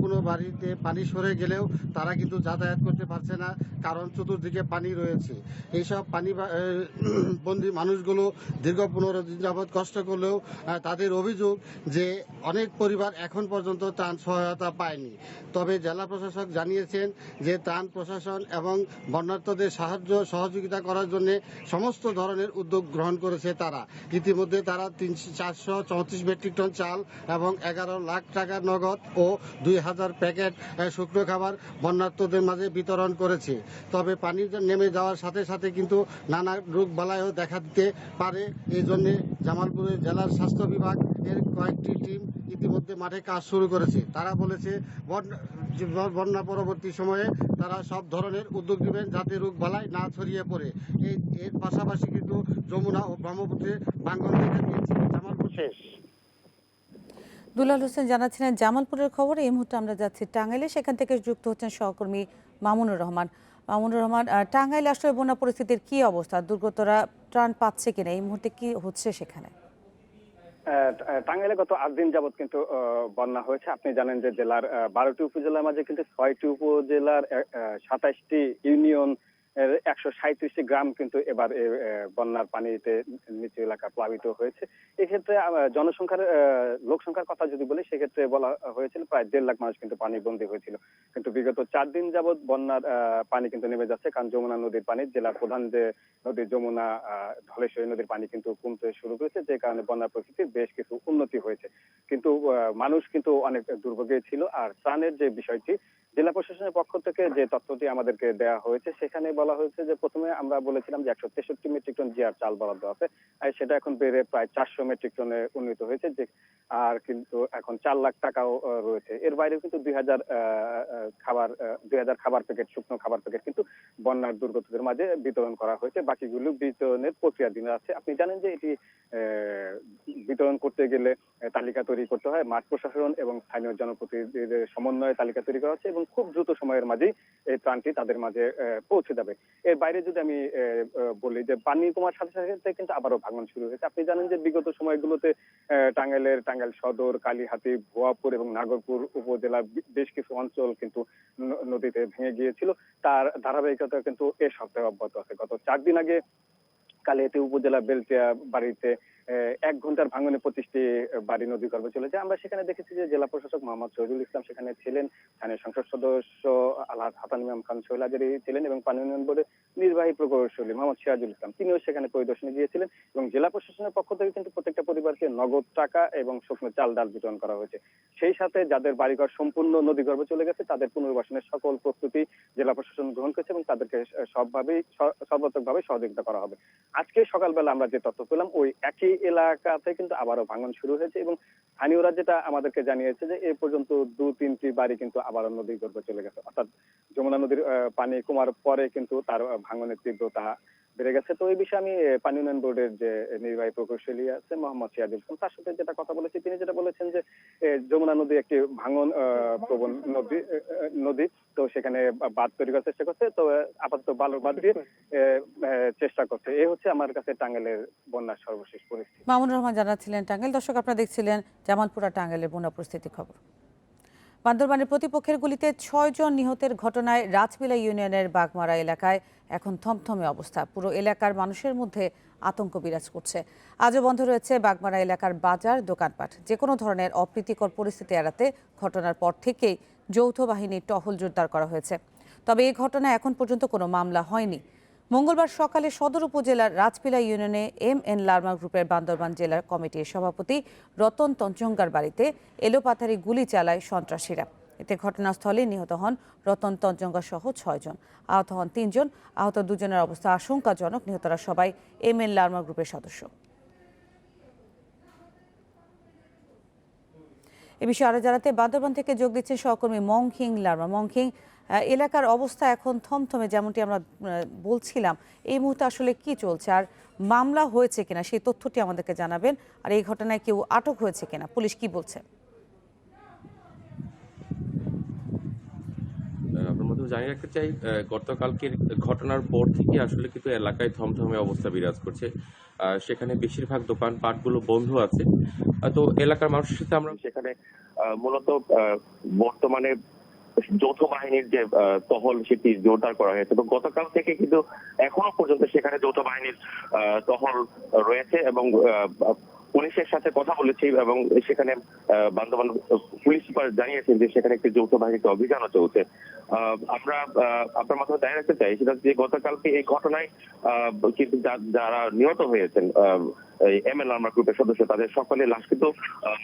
কোনো বাড়িতে পানি সরে গেলেও তারা কিন্তু যাতায়াত করতে পারছে না, কারণ চতুর্দিকে পানি রয়েছে। এইসব পানি বন্দী মানুষগুলো দীর্ঘ 15 দিন যাবৎ কষ্ট করলেও তাদের অভিযোগ যে অনেক পরিবার এখন পর্যন্ত ত্রাণ সহায়তা পায়নি। তবে জেলা প্রশাসক জানিয়েছেন যে ত্রাণ প্রশাসন এবং বন্যার্তদের সহযোগিতা করার জন্য সমস্ত ধরনের উদ্যোগ গ্রহণ করেছে তারা। ইতিমধ্যে তারা 434 মেট্রিক টন চাল এবং 11 লাখ টাকার নগদ ও 2000 প্যাকেট শুকনো খাবার বন্যার্তদের মাঝে বিতরণ করেছে। তবে পানি নেমে যাওয়ার সাথে সাথে কিন্তু নানা রোগ বালাইও দেখা দিতে পারে। এই জন্য জামালপুরের জেলার স্বাস্থ্য বিভাগ এর কয়েকটি টিম ইতিমধ্যে মাঠে কাজ শুরু করেছে। তারা বলেছে বন্যা পরবর্তী সময়ে তারা সব ধরনের উদ্যোগ নেবেন যাতে রোগ বালাই না ছড়িয়ে পড়ে। এর পাশাপাশি কিন্তু যমুনা ও ব্রহ্মপুত্রের ভাঙ্গন দেখা দিয়েছে। জামালপুর শেষ। দুলাল হোসেন জানাচ্ছিলেন জামালপুরের খবর। এই মুহূর্তে আমরা যাচ্ছি টাঙ্গাইলে, সেখান থেকে যুক্ত হচ্ছেন সহকর্মী মামুনুর রহমান। টাঙ্গাইলে আসলে বন্যা পরিস্থিতির কি অবস্থা, দুর্গতরা ত্রাণ পাচ্ছে কিনা, এই মুহূর্তে কি হচ্ছে সেখানে? টাঙ্গাইলে গত 8 দিন যাবত কিন্তু বন্যা হয়েছে। আপনি জানেন যে জেলার 12টি উপজেলার মাঝে কিন্তু 6টি উপজেলার 27টি ইউনিয়ন 137টি গ্রাম কিন্তু এবার বন্যার পানিতে নিচু এলাকা প্লাবিত হয়েছে। এক্ষেত্রে লোক সংখ্যার কথা যদি বলি, সেক্ষেত্রে বলা হয়েছিল প্রায় 1.5 লাখ মানুষ কিন্তু পানিবন্দী হয়েছিল। কিন্তু বিগত 4 দিন যাবৎ বন্যার পানি কিন্তু নেমে যাচ্ছে, কারণ যমুনা নদীর পানি, জেলার প্রধান যে নদী যমুনা ধলেশ্বরী নদীর পানি কিন্তু কমতে শুরু করেছে, যে কারণে বন্যার পরিস্থিতির বেশ কিছু উন্নতি হয়েছে। কিন্তু মানুষ কিন্তু অনেক দুর্ভোগে ছিল। আর ত্রাণের যে বিষয়টি, জেলা প্রশাসনের পক্ষ থেকে যে তথ্যটি আমাদেরকে দেওয়া হয়েছে, সেখানে বলা হয়েছে যে প্রথমে আমরা বলেছিলাম যে 163 মেট্রিক টন জিআর চাল বরাদ্দ আছে, আর সেটা এখন বেড়ে প্রায় 400 মেট্রিক টনে উন্নীত হয়েছে। যে আর কিন্তু এখন 4 লাখ টাকাও রয়েছে। এর বাইরেও কিন্তু 2000 খাবার প্যাকেট, শুকনো খাবার প্যাকেট কিন্তু বন্যার দুর্গতদের মাঝে বিতরণ করা হয়েছে। বাকিগুলো বিতরণের প্রক্রিয়াধীন আছে। আপনি জানেন যে এটি বিতরণ করতে গেলে তালিকা তৈরি করতে হয়। মাঠ প্রশাসন এবং স্থানীয় জনপ্রতিনিধিদের সমন্বয়ে তালিকা তৈরি করা হচ্ছে এবং খুব দ্রুত সময়ের মাঝেই এই ত্রাণটি তাদের মাঝে পৌঁছে যাবে। এর বাইরে যদি আমি বলি যে পানি কমার সাথে সাথে কিন্তু আবারও ভাঙন শুরু হয়েছে। আপনি জানেন যে বিগত সময়গুলোতে টাঙ্গাইল সদর, কালীহাতি, ভুয়াপুর এবং নাগরপুর উপজেলার বেশ কিছু অঞ্চল কিন্তু নদীতে ভেঙে গিয়েছিল। তার ধারাবাহিকতা কিন্তু এ সপ্তাহে অব্যাহত আছে। গত 4 দিন আগে কালিহাতি উপজেলা বেলটিয়া বাড়িতে 1 ঘন্টার ভাঙনে 25টি বাড়ি নদীগর্ভে চলে যায়। আমরা সেখানে দেখেছি যে জেলা প্রশাসক মোহাম্মদ শহীদুল ইসলাম সেখানে ছিলেন, স্থানীয় সংসদ সদস্য আলহাজ হাসান ইমাম খান শৈলাজারি ছিলেন এবং পানি উন্নয়ন বোর্ডের নির্বাহী প্রকৌশলী মোহাম্মদ সিরাজুল ইসলাম তিনিও সেখানে পরিদর্শনে গিয়েছিলেন এবং জেলা প্রশাসনের পক্ষ থেকে কিন্তু প্রত্যেকটা পরিবারকে নগদ টাকা এবং শুকনো চাল ডাল বিতরণ করা হয়েছে। সেই সাথে যাদের বাড়িঘর সম্পূর্ণ নদীগর্ভে চলে গেছে তাদের পুনর্বাসনের সকল প্রস্তুতি জেলা প্রশাসন গ্রহণ করেছে এবং তাদেরকে সর্বাত্মকভাবে সহযোগিতা করা হবে। আজকে সকালবেলা আমরা যে তথ্য পেলাম ওই একই এলাকাতে কিন্তু আবারও ভাঙন শুরু হয়েছে এবং স্থানীয়রা যেটা আমাদেরকে জানিয়েছে যে এ পর্যন্ত 2-3টি বাড়ি কিন্তু আবারও নদীগর্ভে চলে গেছে, অর্থাৎ যমুনা নদীর পানি কমার পরে কিন্তু তার ভাঙনের তীব্রতা বেড়ে গেছে। তো এই বিষয়ে আমি পানি উন্নয়ন বোর্ডের যে নির্বাহী প্রকৌশলী আছে মোহাম্মদ সিরাজুল ইসলাম তার সাথে যেটা কথা বলেছি, তিনি যেটা বলেছেন যে যমুনা নদী একটি ভাঙন প্রবণ নদী, তো সেখানে বাঁধ তৈরি করার চেষ্টা করছে, তো আপাতত বালুর বাঁধ দিয়ে চেষ্টা করছে। এই হচ্ছে আমার কাছে টাঙ্গাইলের বন্যার সর্বশেষ পরিস্থিতি। মামুনুর রহমান জানাচ্ছিলেন টাঙ্গাইল। দর্শক, আপনারা দেখছিলেন জামালপুরা টাঙ্গাইলের বন্যা পরিস্থিতি খবর। বান্দরবানের প্রতিপক্ষের গুলিতে 6 জন নিহতের ঘটনায় রাজবিলা ইউনিয়নের বাগমারা এলাকায় এখন থমথমে অবস্থা। পুরো এলাকার মানুষের মধ্যে আতঙ্ক বিরাজ করছে। আজও বন্ধ রয়েছে বাগমারা এলাকার বাজার, দোকানপাট। যে কোনো ধরনের অপ্রীতিকর পরিস্থিতি এড়াতে ঘটনার পর থেকেই যৌথ বাহিনীর টহল জোরদার করা হয়েছে। তবে এই ঘটনায় এখন পর্যন্ত কোনো মামলা হয়নি। মঙ্গলবার সকালে সদর উপজেলার রাজপিলা ইউনিয়নে এম.এন. লার্মা গ্রুপের বান্দরবান জেলার কমিটির সভাপতি রতন তঞ্চঙ্গার বাড়িতে এলোপাথারি গুলি চালায় সন্ত্রাসীরা। এতে ঘটনাস্থলে নিহত হন রতন তঞ্চঙ্গা সহ 6 জন, আহত হন 3 জন। আহত 2 জনের অবস্থা আশঙ্কাজনক। নিহতরা সবাই এম.এন. লার্মা গ্রুপের সদস্য। এ বিষয়ে আরো জানাতে বান্দরবান থেকে যোগ দিচ্ছেন সহকর্মী মংখিং লার্মা। মংখিং, এলাকার অবস্থা এখন থমথমে যেমনটি আমরা বলছিলাম, এই মুহূর্তে আসলে কি চলছে আর মামলা হয়েছে কিনা সেই তথ্যটি আমাদেরকে জানাবেন। আর এই ঘটনায় কেউ আটক হয়েছে কিনা, পুলিশ কি বলছে? আপনার মধ্যে জানিয়ে রাখতে চাই, গতকালকের ঘটনার পর থেকে আসলে কিন্তু এলাকায় থমথমে অবস্থা বিরাজ করছে। সেখানে বেশিরভাগ দোকানপাটগুলো বন্ধ আছে। তো এলাকার মানুষের সাথে আমরা সেখানে মূলত বর্তমানে যৌথ বাহিনীর যে টহল সেটি জোরদার করা হয়েছে এবং গতকাল থেকে কিন্তু এখনো পর্যন্ত সেখানে যৌথ বাহিনীর টহল রয়েছে এবং পুলিশের সাথে কথা বলেছি এবং সেখানে বান্দরবান পুলিশ সুপার জানিয়েছেন যে সেখানে একটি যৌথ বাহিনীতে অভিযানও চলছে। আমরা আপনার মাধ্যমে জানিয়ে রাখতে চাই সেটা যে গতকালকে এই ঘটনায় কিন্তু যারা নিহত হয়েছেন এম.এন. লার্মা গ্রুপের সদস্য তাদের সকলের লাশ কিন্তু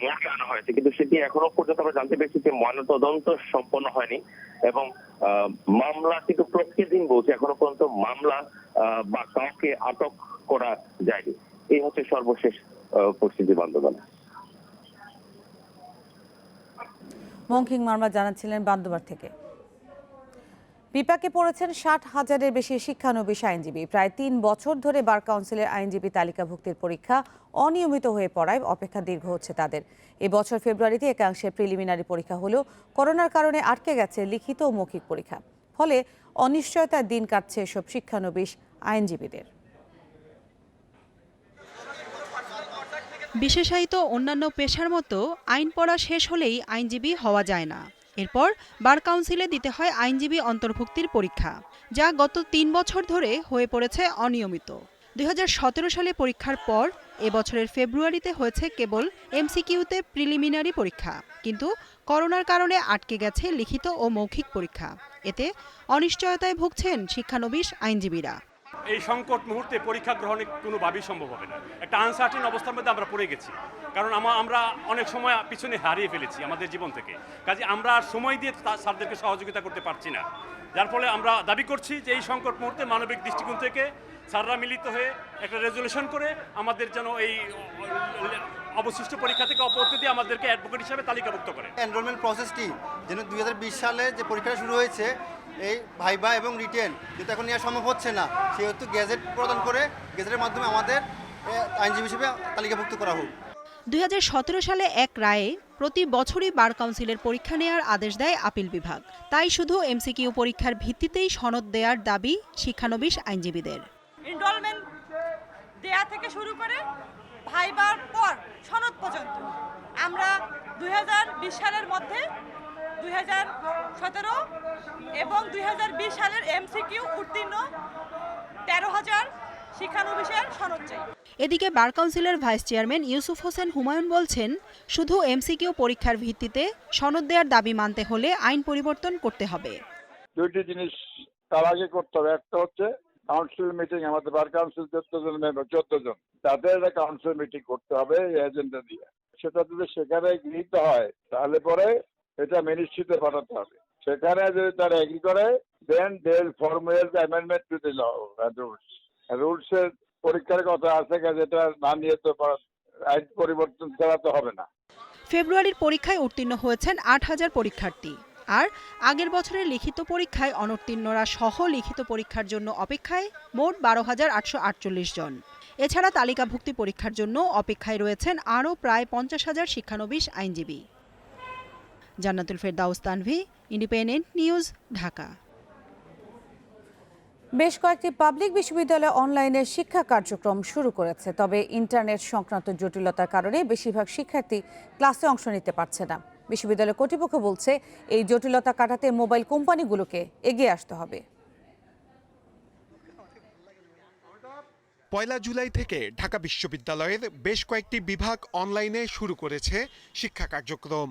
মর্গে আনা হয়েছে, কিন্তু সেটি এখনো পর্যন্ত আমরা জানতে পেরেছি যে ময়নাতদন্ত সম্পন্ন হয়নি এবং মামলা কিন্তু প্রতিদিন বলছে এখনো পর্যন্ত মামলা বা কাউকে আটক করা যায়নি। এই হচ্ছে সর্বশেষ পরিস্থিতি বান্দরবানে। মংখিং মার্মা জানাচ্ছিলেন বান্দরবান থেকে। বিপাকে পড়েছেন 60,000-এর বেশি শিক্ষানবিশ আইনজীবী। প্রায় 3 বছর ধরে বার কাউন্সিলের আইনজীবী তালিকাভুক্তির পরীক্ষা অনিয়মিত হয়ে পড়ায় অপেক্ষা দীর্ঘ হচ্ছে তাদের। এবছর ফেব্রুয়ারিতে একাংশের প্রিলিমিনারি পরীক্ষা হলেও করোনার কারণে আটকে গেছে লিখিত ও মৌখিক পরীক্ষা। ফলে অনিশ্চয়তার দিন কাটছে এসব শিক্ষানবিশ আইনজীবীদের। বিশেষায়িত অন্যান্য পেশার মতো আইন পড়া শেষ হলেই আইনজীবী হওয়া যায় না। এরপর বার কাউন্সিলে দিতে হয় আইনজীবী অন্তর্ভুক্তির পরীক্ষা, যা গত 3 বছর ধরে হয়ে পড়েছে অনিয়মিত। 2017 সালে পরীক্ষার পর এবছরের ফেব্রুয়ারিতে হয়েছে কেবল এমসিকিউতে প্রিলিমিনারি পরীক্ষা, কিন্তু করোনার কারণে আটকে গেছে লিখিত ও মৌখিক পরীক্ষা। এতে অনিশ্চয়তায় ভুগছেন শিক্ষানবিশ আইনজীবীরা। এই সংকট মুহূর্তে পরীক্ষা গ্রহণে কোনোভাবেই সম্ভব হবে না। একটা আনসার্টেন অবস্থার মধ্যে আমরা পড়ে গেছি, কারণ আমরা অনেক সময় পিছনে হারিয়ে ফেলেছি আমাদের জীবন থেকে। কাজে আমরা আর সময় দিয়ে স্যারদেরকে সহযোগিতা করতে পারছি না, যার ফলে আমরা দাবি করছি যে এই সংকট মুহূর্তে মানবিক দৃষ্টিকোণ থেকে স্যাররা মিলিত হয়ে একটা রেজুলেশন করে আমাদের যেন এই অবশিষ্ট পরীক্ষা থেকে অব্যাহতি দিয়ে আমাদেরকে অ্যাডভোকেট হিসাবে তালিকাভুক্ত করে। এনরোলমেন্ট প্রসেসটি যেন 2020 সালে যে পরীক্ষা শুরু হয়েছে এই ভাইবা এবং রিটেন যেটা এখন নেওয়া সম্ভব হচ্ছে না, সেহেতু গেজেট প্রদান করে গেজেটের মাধ্যমে আমাদের আইনজীবী হিসেবে তালিকাভুক্ত করা হোক। 2017 সালে এক রায়ে প্রতি বছরই বার কাউন্সিলের পরীক্ষা নেওয়ার আদেশ দেয় আপিল বিভাগ। তাই শুধু এমসিকিউ পরীক্ষার ভিত্তিতেই সনদ দেওয়ার দাবি শিক্ষানবিশ আইনজীবীদের। এনরোলমেন্ট দেয়া থেকে শুরু করে ভাইবার পর সনদ পর্যন্ত আমরা 2020 সালের মধ্যে 2017 এবং 2020 সালের এমসিকিউ উত্তীর্ণ শিক্ষানবিশের সনদ চাই। এদিকে বার কাউন্সিলের ভাইস চেয়ারম্যান ইউসুফ হোসেন হুমায়ুন বলছেন, শুধু এমসিকিউ পরীক্ষার ভিত্তিতে সনদ দেওয়ার দাবি মানতে হলে আইন পরিবর্তন করতে হবে। দুইটি জিনিস তার আগে করতে হবে। একটা হচ্ছে কাউন্সিল মিটিং, আমাদের বার কাউন্সিল 14 জন মেম্বার, 14 জন, তাদের একটা কাউন্সিল মিটিং করতে হবে এই এজেন্ডা দিয়ে। সেটা যদি সেখানে গৃহীত হয় তাহলে পরে এটা মিনিস্ট্রিতে পাঠাতে হবে। সেখানে যদি তারা এগ্রি করে, then they will formulate the amendment to the law and rules. রুলসের পরীক্ষার কথা আছে, যেটা না নিয়ে তো আইন পরিবর্তন ছাড়া তো হবে না। ফেব্রুয়ারির পরীক্ষায় উত্তীর্ণ হয়েছেন 8,000 পরীক্ষার্থী, আর আগের বছরের লিখিত পরীক্ষায় অনুত্তীর্ণরা সহ লিখিত পরীক্ষার জন্য অপেক্ষায় মোট 12,848 জন। এছাড়া তালিকাভুক্তি পরীক্ষার জন্য অপেক্ষায় রয়েছেন আরও প্রায় 50,000 শিক্ষানবিশ আইনজীবী। জান্নাতুল ফেরদাউস তানভি, ইন্ডিপেন্ডেন্ট নিউজ, ঢাকা। বেশ কয়েকটি পাবলিক বিশ্ববিদ্যালয় অনলাইনে শিক্ষা কার্যক্রম শুরু করেছে, তবে ইন্টারনেট সংক্রান্ত জটিলতার কারণে বেশিরভাগ শিক্ষার্থী ক্লাসে অংশ নিতে পারছে না। বিশ্ববিদ্যালয় কর্তৃপক্ষ বলছে, এই জটিলতা কাটাতে মোবাইল কোম্পানিগুলোকে এগিয়ে আসতে হবে। 1 জুলাই থেকে ঢাকা বিশ্ববিদ্যালয়ের বেশ কয়েকটি বিভাগ অনলাইনে শুরু করেছে শিক্ষা কার্যক্রম।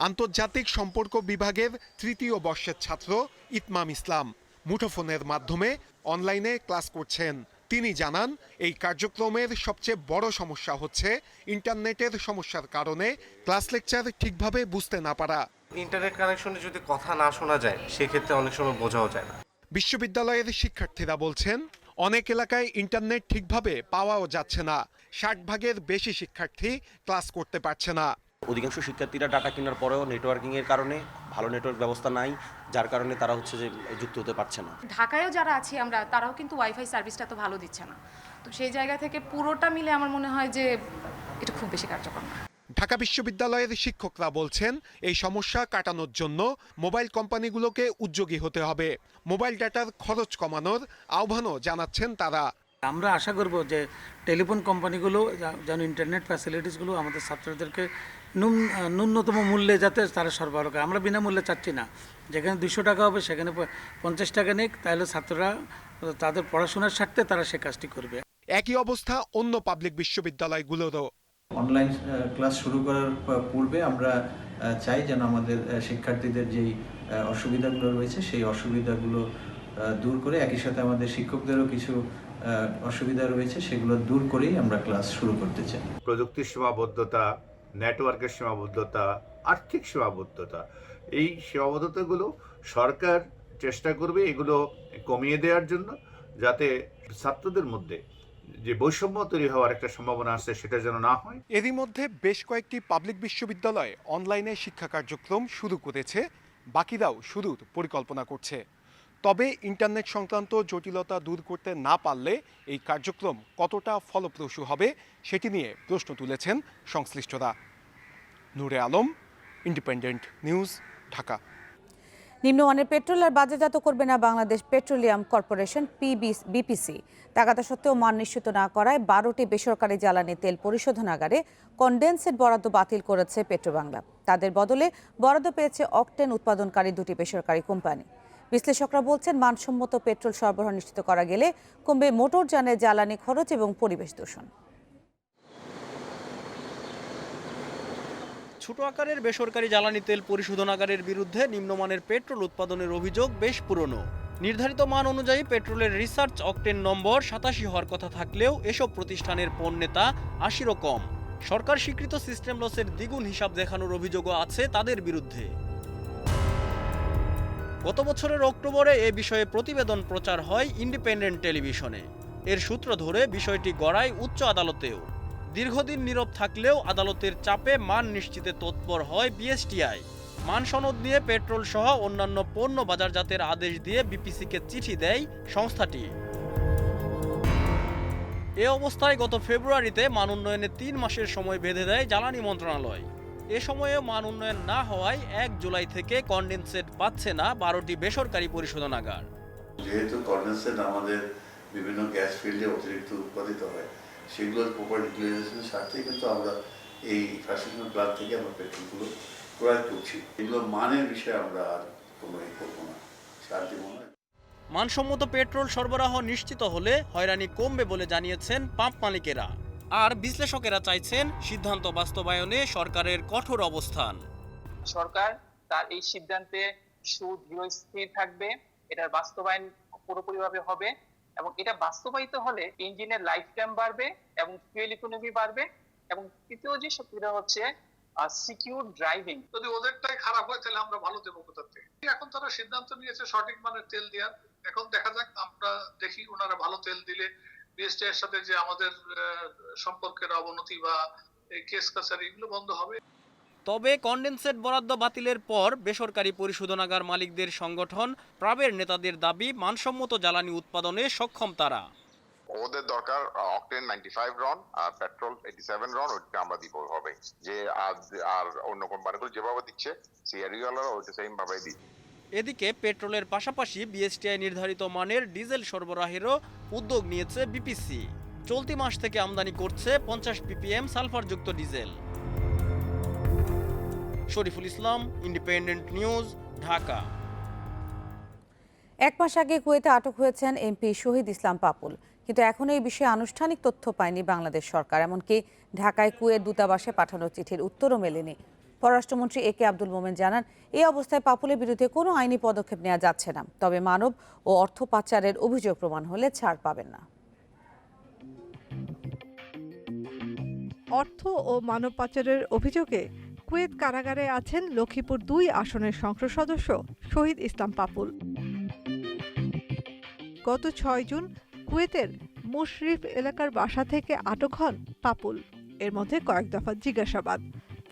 আন্তর্জাতিক সম্পর্ক বিভাগের 3য় বর্ষের ছাত্র ইতমাম ইসলাম মুঠোফোনের মাধ্যমে অনলাইনে ক্লাস করছেন। তিনি জানান, এই কার্যক্রমের সবচেয়ে বড় সমস্যা হচ্ছে ইন্টারনেটের সমস্যার কারণে ক্লাস লেকচার ঠিকভাবে বুঝতে না পারা। ইন্টারনেট কানেকশনে যদি কথা না শোনা যায়, সেক্ষেত্রে অনেক সময় বোঝাও যায় না। বিশ্ববিদ্যালয়ের শিক্ষার্থীরা বলছেন, অনেক এলাকায় ইন্টারনেট ঠিকভাবে পাওয়াও যাচ্ছে না। 60 ভাগের বেশি শিক্ষার্থী ক্লাস করতে পারছে না। অধিকাংশ শিক্ষার্থীরা ডাটা কেনার পরেও নেটওয়ার্কিংয়ের কারণে ভালো নেটওয়ার্ক ব্যবস্থা নাই, যার কারণে তারা যে যুক্ত হতে পারছে না। ঢাকায়ও যারা আছি আমরা, তারাও কিন্তু ওয়াইফাই সার্ভিসটা তো ভালো দিচ্ছে না। তো সেই জায়গা থেকে পুরোটা মিলে আমার মনে হয় যে এটা খুব বেশি কার্যকর না। ঢাকা বিশ্ববিদ্যালয়ের শিক্ষকরা বলছেন, এই সমস্যা কাটানোর জন্য মোবাইল কোম্পানিগুলোকে উদ্যোগী হতে হবে। মোবাইল ডাটার খরচ কমানোর আহ্বানও জানাচ্ছেন তারা। আমরা আশা করব যে টেলিফোন কোম্পানিগুলো যেন ইন্টারনেট ফ্যাসিলিটিসগুলো আমাদের ছাত্রদেরকে ন্যূনতম মূল্যে যাতে তারা সরবরাহ করে। আমরা বিনামূল্যে চাচ্ছি না, যেখানে 200 টাকা হবে সেখানে 50 টাকা নিক, তাহলে ছাত্ররা তাদের পড়াশোনার স্বার্থে তারা সে কাজটি করবে। একই অবস্থা অন্য পাবলিক বিশ্ববিদ্যালয়গুলোরও। অনলাইন ক্লাস শুরু করার পূর্বে আমরা চাই যেন আমাদের শিক্ষার্থীদের যেই অসুবিধাগুলো রয়েছে সেই অসুবিধাগুলো দূর করে, একই সাথে আমাদের শিক্ষকদেরও কিছু অসুবিধা রয়েছে সেগুলো দূর করেই আমরা ক্লাস শুরু করতে চাই। প্রযুক্তির সীমাবদ্ধতা, নেটওয়ার্কের সীমাবদ্ধতা, আর্থিক সীমাবদ্ধতা, এই সীমাবদ্ধতাগুলো সরকার চেষ্টা করবে এগুলো কমিয়ে দেওয়ার জন্য, যাতে ছাত্রদের মধ্যে যে বৈষম্য তৈরি হওয়ার একটা সম্ভাবনা আছে সেটা যেন না হয়। এরই মধ্যে বেশ কয়েকটি পাবলিক বিশ্ববিদ্যালয় অনলাইনে শিক্ষা কার্যক্রম শুরু করেছে, বাকিরাও শুরুর পরিকল্পনা করছে। তবে ইন্টারনেট সংক্রান্ত জটিলতা দূর করতে না পারলে এই কার্যক্রম কতটা ফলপ্রসূ হবে সেটি নিয়ে প্রশ্ন তুলেছেন সংশ্লিষ্টরা। নূরে আলম, ইন্ডিপেন্ডেন্ট নিউজ, ঢাকা। নিম্নমানের পেট্রোল আর বাজারজাত করবে না বাংলাদেশ পেট্রোলিয়াম কর্পোরেশন বিপিসি। তাগাদা সত্ত্বেও মান নিশ্চিত না করায় 12টি বেসরকারি জ্বালানি তেল পরিশোধনাগারে কনডেন্সেট বরাদ্দ বাতিল করেছে পেট্রোবাংলা। তাদের বদলে বরাদ্দ পেয়েছে অকটেন উৎপাদনকারী 2টি বেসরকারি কোম্পানি। বিশ্লেষকরা বলছেন, মানসম্মত পেট্রোল সরবরাহ নিশ্চিত করা গেলে কমবে মোটরযানের জ্বালানি খরচ এবং পরিবেশ দূষণ। ছোট আকারের বেসরকারি জ্বালানি তেল পরিশোধনাগারের বিরুদ্ধে নিম্নমানের পেট্রোল উৎপাদনের অভিযোগ বেশ পুরনো। নির্ধারিত মান অনুযায়ী পেট্রোলের রিসার্চ অকটেন নম্বর 87 হওয়ার কথা থাকলেও এসব প্রতিষ্ঠানের পণ্যে তা 80-ও কম। সরকার স্বীকৃত সিস্টেম লসের দ্বিগুণ হিসাব দেখানোর অভিযোগও আছে তাদের বিরুদ্ধে। গত বছরের অক্টোবরে এ বিষয়ে প্রতিবেদন প্রচার হয় ইন্ডিপেন্ডেন্ট টেলিভিশনে। এর সূত্র ধরে বিষয়টি গড়ায় উচ্চ আদালতেও। দীর্ঘদিন নীরব থাকলেও আদালতের চাপে মান নিশ্চিতে তৎপর হয় বিএসটিআই। মান সনদ নিয়ে পেট্রোল সহ অন্যান্য পণ্য বাজারজাতের আদেশ দিয়ে বিপিসিকে চিঠি দেয় সংস্থাটি। এ অবস্থায় গত ফেব্রুয়ারিতে মান উন্নয়নে 3 মাসের সময় বেঁধে দেয় জ্বালানি মন্ত্রণালয়। এ সময়ে মান উন্নয়ন না হওয়ায় 1 জুলাই থেকে কনডেনসেট পাচ্ছে না 12টি বেসরকারি পরিশোধনাগার। যেহেতু কনডেনসেট আমাদের বিভিন্ন গ্যাস ফিল্ডে অতিরিক্ত উৎপাদিত হয়, সেগুলোর প্রপার ইউটিলাইজেশনের স্বার্থে কিন্তু আমরা এই ফ্রাস্ট্রেশন প্লান্ট থেকে আমরা পেট্রোলগুলো ক্রয় করছি। এগুলো মানের বিষয়ে আমরা আর কোনো করবো না, সার দেবো না। মানসম্মত পেট্রোল সরবরাহ নিশ্চিত হলে হয়রানি কমবে বলে জানিয়েছেন পাম্প মালিকেরা। আর বিশ্লেষকেরা চাইছেন সিদ্ধান্ত বাস্তবায়নে সরকারের কঠোর অবস্থান। সরকার তার এই সিদ্ধান্তে সুস্থির থাকবে, এটার বাস্তবায়ন পুরোপুরিভাবে হবে এবং এটা বাস্তবায়িত হলে ইঞ্জিনের লাইফ টাইম বাড়বে এবং ফুয়েল ইকোনমি বাড়বে এবং তৃতীয় যে সুবিধা হচ্ছে সিকিউর ড্রাইভিং। যদি ওদেরটাই খারাপ হয় তাহলে আমরা ভালো দেবো কোথা থেকে? এখন তারা সিদ্ধান্ত নিয়েছে সঠিক মানের তেল দেওয়ার, এখন দেখা যাক, আমরা দেখি ওনারা ভালো তেল দিলে বিএসটি এর সাথে যে আমাদের সম্পর্কের অবনতি বা কেস কাছারি এগুলো বন্ধ হবে। তবে কনডেনসেট বরাদ্দ বাতিলের পর বেসরকারি পরিশোধনাগার মালিকদের সংগঠন প্রাবের নেতাদের দাবি মানসম্মত জ্বালানি উৎপাদনে সক্ষম তারা। ওদের দরকার অকটেন 95 রন আর পেট্রোল 87 রন, ওইটা আমরা দিব হবে যে আর অন্য কোম্পানিগুলো যেভাবে দিচ্ছে সিআরইওয়ালারা ওইটা সেম ভাবে দিচ্ছে। এদিকে পেট্রোলের পাশাপাশি বিএসটিআই নির্ধারিত মানের ডিজেল সরবরাহেরও উদ্যোগ নিয়েছে বিপিসি। চলতি মাস থেকে আমদানি করছে 50 ppm সালফারযুক্ত diesel. Shariful Islam, independent news, Dhaka. এক মাস আগে কুয়েতে আটক হয়েছেন এমপি শহীদ ইসলাম পাপুল, কিন্তু এখনো এই বিষয়ে আনুষ্ঠানিক তথ্য পায়নি বাংলাদেশ সরকার। এমনকি ঢাকায় কুয়েত দূতাবাসে পাঠানো চিঠির উত্তরও মেলেনি। পররাষ্ট্রমন্ত্রী এ কে আব্দুল মোমেন জানান, এই অবস্থায় পাপুলের বিরুদ্ধে কোনো আইনি পদক্ষেপ নেওয়া যাচ্ছে না, তবে মানব ও অর্থ পাচারের অভিযোগ প্রমাণ হলে ছাড় পাবেন না। অর্থ ও মানব পাচারের অভিযোগে কুয়েত কারাগারে আছেন লক্ষ্মীপুর 2 আসনের সংসদ সদস্য শহীদ ইসলাম পাপুল। গত 6 জুন কুয়েতের মুশরিফ এলাকার বাসা থেকে আটক হন পাপুল। এর মধ্যে কয়েক দফা জিজ্ঞাসাবাদ।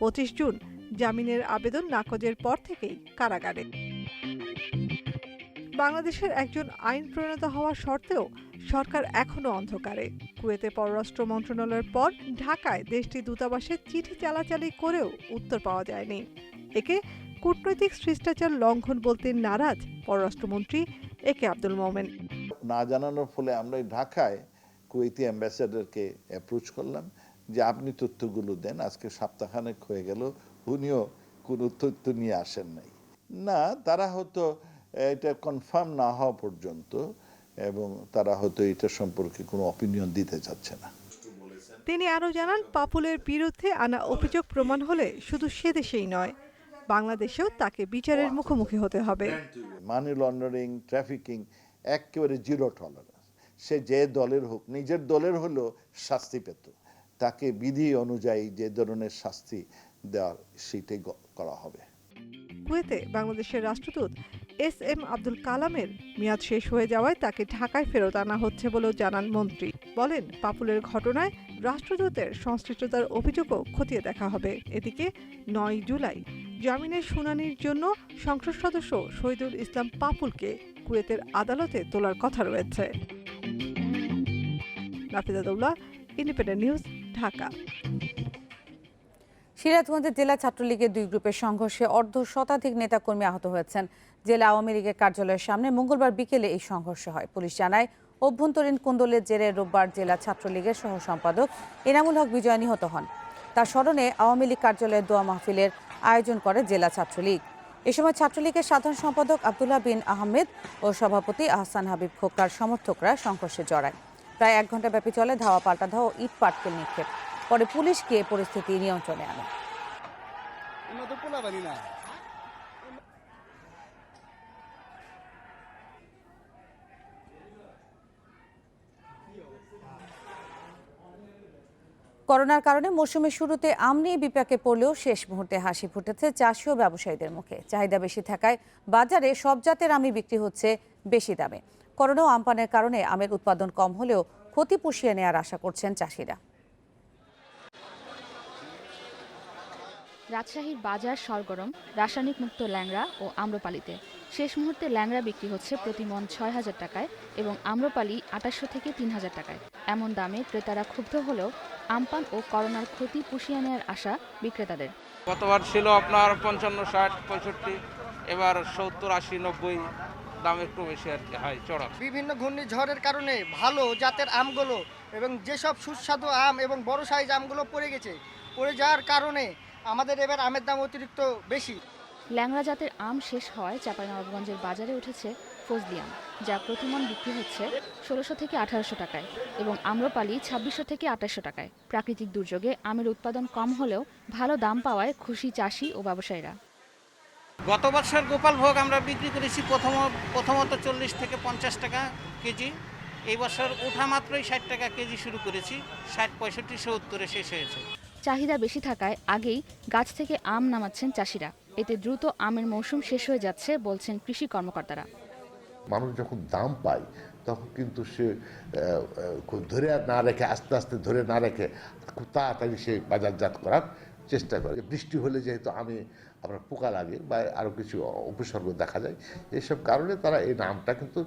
25 জুন জামিনের আবেদন নাকচের পর থেকেই কারাগারে। বাংলাদেশের একজন আইন প্রণেতা হওয়া সত্ত্বেও সরকার এখনো অন্ধকারে। কুয়েতে পররাষ্ট্র মন্ত্রণালয়ের পর ঢাকায় দেশটি দূতাবাসে চিঠি চালাচালি করেও উত্তর পাওয়া যায়নি। একে কূটনৈতিক শিষ্টাচার লঙ্ঘন বলতে নারাজ পররাষ্ট্রমন্ত্রী এ কে আব্দুল মোমেন। না জানানোর ফলে আমরা ঢাকায় কুয়েতি অ্যাম্বাসেডরকে অ্যাপ্রোচ করলাম যে আপনি তথ্যগুলো দেন। আজকে সপ্তাহখানেক হয়ে গেল, উনিও কোনো তথ্য নিয়ে আসেন নাই। না, তারা হয়তো এটা কনফার্ম না হওয়া পর্যন্ত এবং তারা হয়তো এটা সম্পর্কে কোনো অপিনিয়ন দিতে চাচ্ছে না। তিনি আরও জানান, পাপুলের বিরুদ্ধে আনা অভিযোগ প্রমাণ হলে শুধু সে দেশেই নয়, বাংলাদেশেও তাকে বিচারের মুখোমুখি হতে হবে। মানি লন্ডারিং, ট্রাফিকিং একেবারে জিরো টলারেন্স। সে যে দলের হোক, নিজের দলের হলেও শাস্তি পেত, তাকে বিধি অনুযায়ী যে ধরনের শাস্তি দেওয়ার সেটাই করা হবে। কুয়েতে বাংলাদেশের রাষ্ট্রদূত এস.এম. আব্দুল কালামের মেয়াদ শেষ হয়ে যাওয়ায় তাকে ঢাকায় ফেরত আনা হচ্ছে বলেও জানান মন্ত্রী। বলেন, পাপুলের ঘটনায় রাষ্ট্রদূতের সংশ্লিষ্টতার অভিযোগও খতিয়ে দেখা হবে। এদিকে 9 জুলাই জামিনের শুনানির জন্য সংসদ সদস্য শহীদুল ইসলাম পাপুলকে কুয়েতের আদালতে তোলার কথা রয়েছে। Nafiza Daula, independent news, Dhaka. সিরাজগঞ্জে জেলা ছাত্রলীগের 2 গ্রুপের সংঘর্ষে অর্ধশতাধিক নেতাকর্মী আহত হয়েছেন। জেলা আওয়ামী লীগের কার্যালয়ের সামনে মঙ্গলবার বিকেলে এই সংঘর্ষ হয়। পুলিশ জানায়, অভ্যন্তরীণ কোন্দলের জেরে রোববার জেলা ছাত্রলীগের সহ সম্পাদক এনামুল হক বিজয় নিহত হন। তার স্মরণে আওয়ামী লীগ কার্যালয়ে দোয়া মাহফিলের আয়োজন করে জেলা ছাত্রলীগ। এ সময় ছাত্রলীগের সাধারণ সম্পাদক আব্দুল্লাহ বিন আহমেদ ও সভাপতি আহসান হাবিব খোকার সমর্থকরা সংঘর্ষে জড়ায়। প্রায় 1 ঘণ্টা ব্যাপী চলে ধাওয়া পাল্টা ধাওয়া, ইট পাটকেল নিক্ষেপ। পরে পুলিশ গিয়ে পরিস্থিতি নিয়ন্ত্রণে আনে। করোনার কারণে মৌসুমের শুরুতে আম নিয়ে বিপাকে পড়লেও শেষ মুহূর্তে হাসি ফুটেছে চাষি ও ব্যবসায়ীদের মুখে। চাহিদা বেশি থাকায় বাজারে সব জাতের আমই বিক্রি হচ্ছে বেশি দামে। করোনা ও আমপানের কারণে আমের উৎপাদন কম হলেও ক্ষতি পুষিয়ে নেওয়ার আশা করছেন চাষিরা। রাজশাহীর বাজার সরগরম রাসায়নিক মুক্ত ল্যাংড়া ও আম্রপালিতে। শেষ মুহূর্তে ল্যাংড়া বিক্রি হচ্ছে প্রতি মণ ৬,০০০ টাকায় এবং আম্রপালি ২৮০০ থেকে ৩,০০০ টাকায়। এমন দামে ক্রেতারা ক্ষুব্ধ হলেও আমপান ও করোনার ক্ষতি পুষিয়ে নেওয়ার আশা বিক্রেতাদের। গতবার ছিল আপনার ৫৫, ৬০, ৬৫, এবার ৭০, ৮০, ৯০ দাম একটু বেশি আর কি হয় চড়া। বিভিন্ন ঘূর্ণিঝড়ের কারণে ভালো জাতের আমগুলো এবং যেসব সুস্বাদু আম এবং বড় সাইজ আমগুলো পড়ে যাওয়ার কারণে আমাদের এবার আমের দাম অতিরিক্ত বেশি। ল্যাংড়া জাতের আম শেষ হওয়ায় চাঁপাইনবাবগঞ্জের বাজারে উঠেছে ফজলি আম, যা প্রতিমন বিক্রি হচ্ছে ১৬০০ থেকে ১৮০০ টাকায় এবং আম্রপালি ২৬০০ থেকে ২৮০০ টাকায়। প্রাকৃতিক দুর্যোগে আমের উৎপাদন কম হলেও ভালো দাম পাওয়ায় খুশি চাষি ও ব্যবসায়ীরা। গত বছর গোপালভোগ আমরা বিক্রি করেছি প্রথমত ৪০ থেকে ৫০ টাকা কেজি। এই বছর ওঠা মাত্রই ৬০ টাকা কেজি শুরু করেছি, ৬০, ৬৫, ৭০-এ শেষ হয়েছে। চাহিদা বেশি থাকায় আগেই গাছ থেকে আম নামাচ্ছেন চাষিরা। এতে দ্রুত আমের মৌসুম শেষ হয়ে যাচ্ছে বলছেন কৃষি কর্মকর্তারা। মানুষ যখন দাম পায় তখন কিন্তু সে ধরে না রেখে, আস্তে আস্তে ধরে না রেখে খুব তাড়াতাড়ি সে বাজারজাত করার চেষ্টা করে। বৃষ্টি হলে যেহেতু আপনার পোকা লাগে বা আরও কিছু উপসর্গ দেখা যায়, এইসব কারণে তারা এই নামটা কিন্তু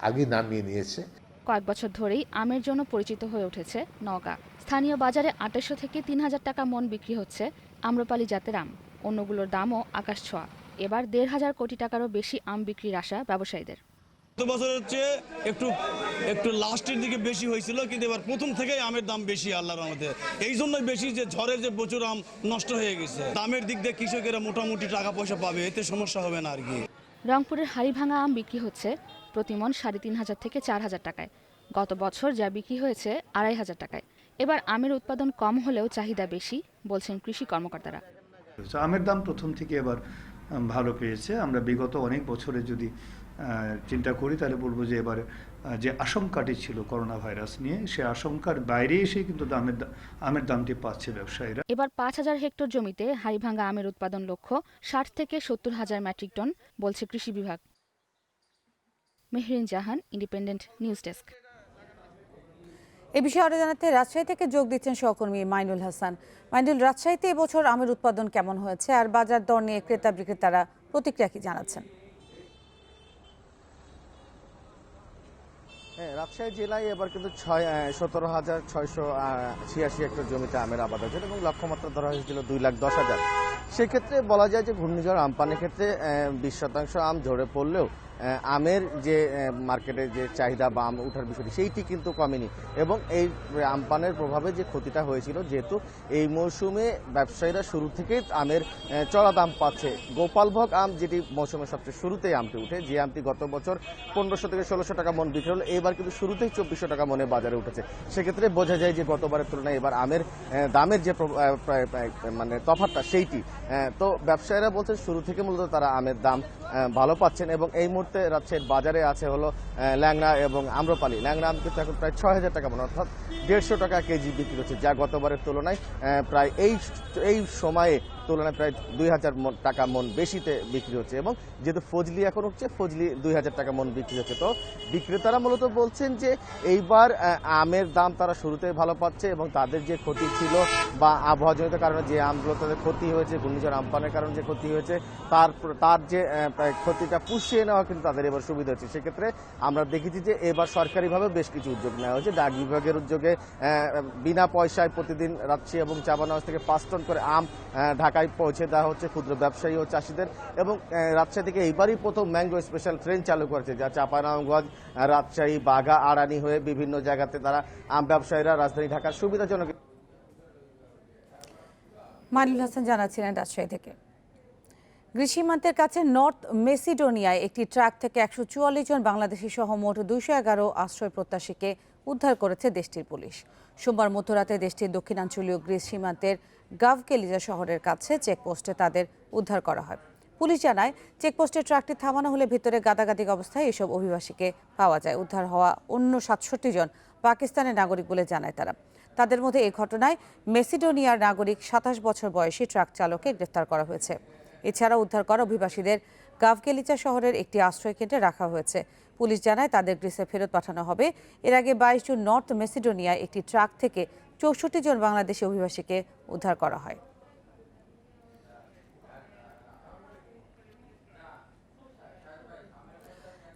আগে নামিয়ে নিয়েছে। কয়েক বছর ধরেই আমের জন্য পরিচিত হয়ে উঠেছে নওগাঁ। স্থানীয় বাজারে ২৮০০ থেকে ৩০০০ টাকা মন বিক্রি হচ্ছে আম্রপালি জাতের আম। অন্যগুলোর দামও আকাশ ছোঁয়া। এবার ১৫০০ কোটি টাকারও বেশি আম বিক্রির আশা ব্যবসায়ীদের। গত বছরের চেয়ে একটু লাস্টের দিকে বেশি হয়েছিল, কিন্তু এবার প্রথম থেকেই আমের দাম বেশি আল্লাহর রহমতে। এই জন্যই বেশি যে ঝড়ে যে প্রচুর আম নষ্ট হয়ে গেছে। দামের দিক দিয়ে কৃষকেরা মোটামুটি টাকা পয়সা পাবে, এতে সমস্যা হবে না আর কি। রংপুরের হাড়িভাঙা আম বিক্রি হচ্ছে প্রতিমন ৩৫০০ থেকে ৪০০০ টাকায়। গত বছর যা বিক্রি হয়েছে ২৫০০ টাকায়। এবার আমের উৎপাদন কম হলেও চাহিদা বেশি বলছেন কৃষি কর্মকর্তারা। আমের দাম প্রথম থেকে এবার ভালো পেয়েছে। আমরা বিগত অনেক বছরে যদি চিন্তা করি তাহলে বলবো যে এবার যে আশঙ্কাটি ছিল করোনা ভাইরাস নিয়ে, সে আশঙ্কার বাইরে এসে কিন্তু আমের দামটি পাচ্ছে ব্যবসায়ীরা। এবার ৫০০০ হেক্টর জমিতে হাড়িভাঙা আমের উৎপাদন লক্ষ্য ৬০ থেকে ৭০,০০০ মেট্রিক টন বলছে কৃষি বিভাগ। মেহরিন জাহান, ইন্ডিপেন্ডেন্ট নিউজ ডেস্ক। এ বিষয়ে আরো জানাতে রাজশাহী থেকে যোগ দিচ্ছেন সহকর্মী মাইনুল হাসান। মাইনুল, রাজশাহীতে এবছর আমের উৎপাদন কেমন হয়েছে আর বাজার দর নিয়ে ক্রেতা বিক্রেতারা প্রতিক্রিয়া কি জানাচ্ছেন? রাজশাহী জেলায় এবার কিন্তু ১৭,৬৮৬ হেক্টর জমিতে আমের আবাদ হয়েছে এবং লক্ষ্যমাত্রা ধরা হয়েছিল ২,১০,০০০। সেক্ষেত্রে বলা যায় যে ঘূর্ণিঝড় আমপানের ক্ষেত্রে ২০% আম ঝরে পড়লেও আমের যে মার্কেটের যে চাহিদা বা আম উঠার বিষয়টি সেইটি কিন্তু কমেনি এবং এই আমপানের প্রভাবে যে ক্ষতিটা হয়েছিল, যেহেতু এই মৌসুমে ব্যবসায়ীরা শুরু থেকেই আমের চড়া দাম পাচ্ছে। গোপালভোগ আম যেটি মৌসুমের সবচেয়ে শুরুতেই আমটি উঠে, যে আমটি গত বছর ১৫০০ থেকে ১৬০০ টাকা মন বিক্রি হলো, এবার কিন্তু শুরুতেই ২৪০০ টাকা মনে বাজারে উঠেছে। সেক্ষেত্রে বোঝা যায় যে গতবারের তুলনায় এবার আমের দামের যে মানে তফাৎটা সেইটি, তো ব্যবসায়ীরা বলছেন শুরু থেকে মূলত তারা আমের দাম ভালো পাচ্ছেন এবং এই মুহূর্তে রাজশাহীর বাজারে আছে হলো ল্যাংড়া এবং আম্রপালি। ল্যাংড়া আম কিন্তু এখন প্রায় ৬,০০০ টাকা মন, অর্থাৎ ১৫০ টাকা কেজি বিক্রি হচ্ছে, যা গতবারের তুলনায় প্রায় এই সময়ে তুলনায় প্রায় ২,০০০ টাকা মন বেশিতে বিক্রি হচ্ছে এবং যেহেতু ফজলি এখন হচ্ছে, ফজলি ২,০০০ টাকা মন বিক্রি হচ্ছে। তো বিক্রেতারা মূলত বলছেন যে এইবার আমের দাম তারা শুরুতে ভালো পাচ্ছে এবং তাদের যে ক্ষতি ছিল বা আবহাওয়াজনিত কারণে যে আমগুলো তাদের ক্ষতি হয়েছে, ঘূর্ণিঝড় আমপানের কারণে যে ক্ষতি হয়েছে, তার যে ক্ষতিটা পুষিয়ে নেওয়া কিন্তু তাদের এবার সুবিধা হচ্ছে। সেক্ষেত্রে আমরা দেখেছি যে এবার সরকারিভাবে বেশ কিছু উদ্যোগ নেওয়া হয়েছে। ডাক বিভাগের উদ্যোগে বিনা পয়সায় প্রতিদিন রাজশাহী এবং চাঁপাইনবাবগঞ্জ থেকে ৫ টন করে আম ঢাকায় পৌঁছে দেওয়া হচ্ছে ক্ষুদ্র ব্যবসায়ী ও চাষিদের এবং রাজশাহী থেকে এইবারই প্রথম ম্যাঙ্গো স্পেশাল ট্রেন চালু করেছে, যা চাঁপাইনবাবগঞ্জ, রাজশাহী, বাঘা, আড়ানি হয়ে বিভিন্ন জায়গাতে তারা আম ব্যবসায়ীরা রাজধানী ঢাকার সুবিধাজনক। মাইনুল হাসান জানাচ্ছিলেন রাজশাহী থেকে। গ্রিস সীমান্তের কাছে নর্থ মেসিডোনিয়ায় একটি ট্রাক থেকে ১৪৪ জন বাংলাদেশি সহ মোট ২১১ আশ্রয় প্রত্যাশীকে উদ্ধার করেছে দেশটির পুলিশ। সোমবার মধ্যরাতে দেশটির দক্ষিণাঞ্চলীয় গ্রিস সীমান্তের গাভকেলিজা শহরের কাছে চেকপোস্টে তাদের উদ্ধার করা হয়। পুলিশ জানায়, চেকপোস্টে ট্রাকটি থামানো হলে ভিতরে গাদাগাদি অবস্থায় এসব অভিবাসীকে পাওয়া যায়। উদ্ধার হওয়া অন্য ৬৭ জন পাকিস্তানের নাগরিক বলে জানায় তারা। তাদের মধ্যে এই ঘটনায় মেসিডোনিয়ার নাগরিক ২৭ বছর বয়সী ট্রাক চালককে গ্রেফতার করা হয়েছে। এছাড়া উদ্ধার করা অভিবাসীদের গাভকেলিচা শহরের একটি আশ্রয় কেন্দ্রে রাখা হয়েছে। পুলিশ জানায় তাদের গ্রিসে ফেরত পাঠানো হবে। এর আগে ২২ জুন নর্থ মেসিডোনিয়ায় একটি ট্রাক থেকে ৬৪ জন বাংলাদেশি অভিবাসীকে উদ্ধার করা হয়।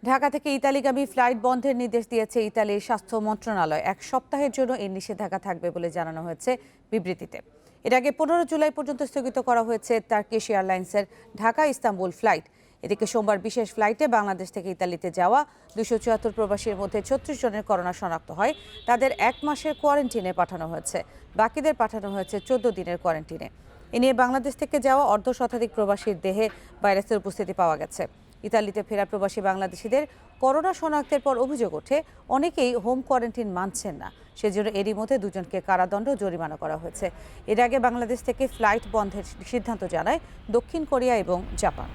ঢাকা থেকে ইতালিগামী ফ্লাইট বন্ধের নির্দেশ দিয়েছে ইতালির স্বাস্থ্য মন্ত্রণালয়। ১ সপ্তাহের জন্য এই নিষেধাজ্ঞা থাকবে বলে জানানো হয়েছে বিবৃতিতে। এর আগে ১৫ জুলাই পর্যন্ত স্থগিত করা হয়েছে টার্কিশ এয়ারলাইন্সের ঢাকা ইস্তাম্বুল ফ্লাইট। এদিকে সোমবার বিশেষ ফ্লাইটে বাংলাদেশ থেকে ইতালিতে যাওয়া ২৭৪ প্রবাসীর মধ্যে ৩৬ জনের করোনা শনাক্ত হয়। তাদের ১ মাসের কোয়ারেন্টিনে পাঠানো হয়েছে, বাকিদের পাঠানো হয়েছে ১৪ দিনের কোয়ারেন্টিনে। এ নিয়ে বাংলাদেশ থেকে যাওয়া অর্ধশতাধিক প্রবাসীর দেহে ভাইরাসের উপস্থিতি পাওয়া গেছে। ইতালিতে ফেরা প্রবাসী বাংলাদেশিদের করোনা শনাক্তের পর অভিযোগ ওঠে অনেকেই হোম কোয়ারেন্টাইন মানছেন না। সেজন্য এরই মধ্যে দুজনকে কারাদণ্ড জরিমানা করা হয়েছে। এর আগে বাংলাদেশ থেকে ফ্লাইট বন্ধের সিদ্ধান্ত জানায় দক্ষিণ কোরিয়া এবং জাপান।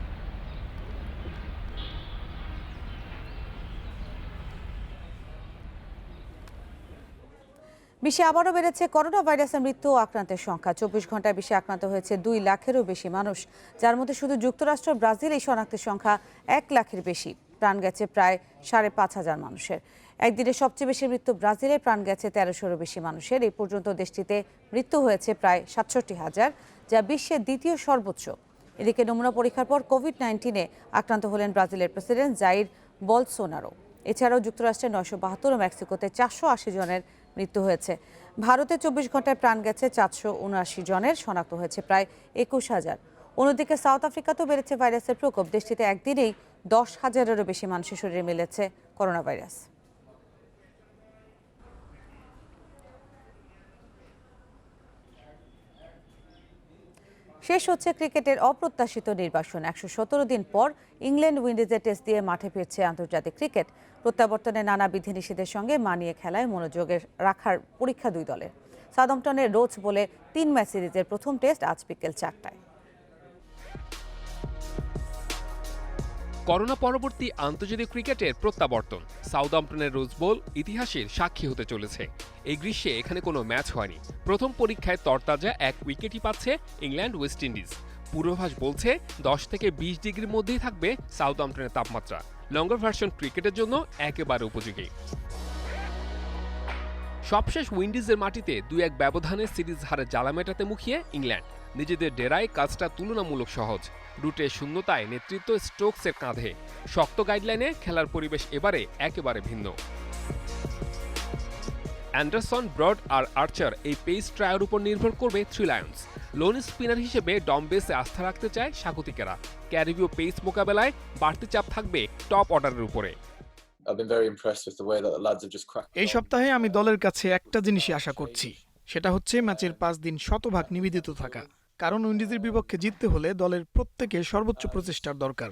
বিশ্বে আবারও বেড়েছে করোনা ভাইরাসে মৃত্যু ও আক্রান্তের সংখ্যা। 24 ঘন্টায় বিশ্বে আক্রান্ত হয়েছে 2 লাখেরও বেশি মানুষ, যার মধ্যে শুধু যুক্তরাষ্ট্র ব্রাজিল এই শনাক্তের সংখ্যা 1 লাখের বেশি। প্রাণ গেছে প্রায় 5,500 মানুষের। একদিনে সবচেয়ে বেশি মৃত্যু ব্রাজিলে, প্রাণ গেছে 1300-এরও বেশি মানুষের। এই পর্যন্ত দেশটিতে মৃত্যু হয়েছে প্রায় 67,000, যা বিশ্বের দ্বিতীয় সর্বোচ্চ। এদিকে নমুনা পরীক্ষার পর কোভিড-19-এ আক্রান্ত হলেন ব্রাজিলের প্রেসিডেন্ট জাইর বলসোনারো। এছাড়াও যুক্তরাষ্ট্রে 972 ও মেক্সিকোতে 480 জনের মৃত্যু হয়েছে। ভারতে 24 ঘন্টায় প্রাণ গেছে 479 জনের, শনাক্ত হয়েছে প্রায় 21,000। অন্যদিকে সাউথ আফ্রিকাতেও বেড়েছে ভাইরাসের প্রকোপ। দেশটিতে একদিনেই 10,000-এরও বেশি মানুষের শরীরে মিলেছে করোনা ভাইরাস। শেষ হচ্ছে ক্রিকেটের অপ্রত্যাশিত নির্বাসন। 117 দিন পর ইংল্যান্ড উইন্ডিজে টেস্ট দিয়ে মাঠে ফিরছে আন্তর্জাতিক ক্রিকেট। প্রত্যাবর্তনে নানা বিধিনিষেধের সঙ্গে মানিয়ে খেলায় মনোযোগের রাখার পরীক্ষা দুই দলের। সাউদাম্পটনের রোচ বলে 3 ম্যাচ সিরিজের প্রথম টেস্ট আজ বিকেল 4টায়। করোনা পরবর্তী আন্তর্জাতিক ক্রিকেটের প্রত্যাবর্তন। সাউদাম্পটনের রোজ বোল ইতিহাসের সাক্ষী হতে চলেছে। এই গ্রীষ্মে এখানে কোনো ম্যাচ হয়নি। প্রথম পরীক্ষায় তরতাজা 1 উইকেটই পাচ্ছে ইংল্যান্ড ওয়েস্ট ইন্ডিজ। পূর্বাভাস বলছে 10 থেকে 20 ডিগ্রির মধ্যেই থাকবে সাউদাম্পটনের তাপমাত্রা। লঙ্গার ভার্সন ক্রিকেটের জন্য একেবারে উপযোগী। সবশেষ উইন্ডিজের মাটিতে 2-1 ব্যবধানে সিরিজ হারে জ্বালা মেটাতে মুখিয়ে ইংল্যান্ড। নিজেদের ডেরায় কাজটা তুলনামূলক সহজ। রুটে শূন্যতায় নেতৃত্ব স্টোকসের কাঁধে। শক্ত গাইডলাইনে খেলার পরিবেশ এবারে একেবারে ভিন্ন। অ্যান্ডারসন, ব্রড আর আর্চার এই পেস ট্রায়ের উপর নির্ভর করবে 3 লায়ন্স। লোন স্পিনার হিসেবে ডমবেসে আস্থা রাখতে চায় স্বাগতিকেরা। ক্যারিবীয় পেস মোকাবেলায় বাড়তি চাপ থাকবে টপ অর্ডারের উপরে। এই সপ্তাহে আমি দলের কাছে একটা জিনিসই আশা করছি, সেটা হচ্ছে ম্যাচের 5 দিন শতভাগ নিবেদিত থাকা। কারণ উইন্ডিজের বিপক্ষে জিততে হলে দলের প্রত্যেকের সর্বোচ্চ প্রচেষ্টার দরকার।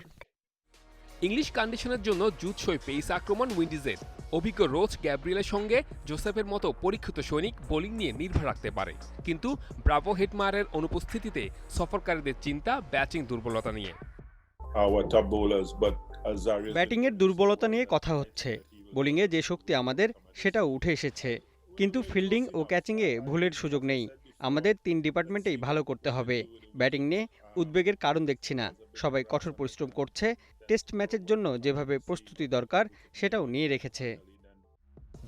ইংলিশ কন্ডিশনের জন্য জুৎসই পেস আক্রমণ উইন্ডিজের। অভিজ্ঞ রোচ গ্যাব্রিয়েলের সঙ্গে জোসেফের মতো পরীক্ষিত সৈনিক বোলিং নিয়ে নির্ভর রাখতে পারে। কিন্তু ব্রাভো হেটমায়ারের অনুপস্থিতিতে সফরকারীদের চিন্তা ব্যাটিং দুর্বলতা নিয়ে। ব্যাটিংয়ের দুর্বলতা নিয়ে কথা হচ্ছে। বোলিংয়ে যে শক্তি আমাদের সেটাও উঠে এসেছে, কিন্তু ফিল্ডিং ও ক্যাচিংয়ে ভুলের সুযোগ নেই। আমাদের 3 ডিপার্টমেন্টেই ভালো করতে হবে। ব্যাটিং নিয়ে উদ্বেগের কারণ দেখছি না। সবাই কঠোর পরিশ্রম করছে। টেস্ট ম্যাচের জন্য যেভাবে প্রস্তুতি দরকার সেটাও নিয়ে রেখেছে।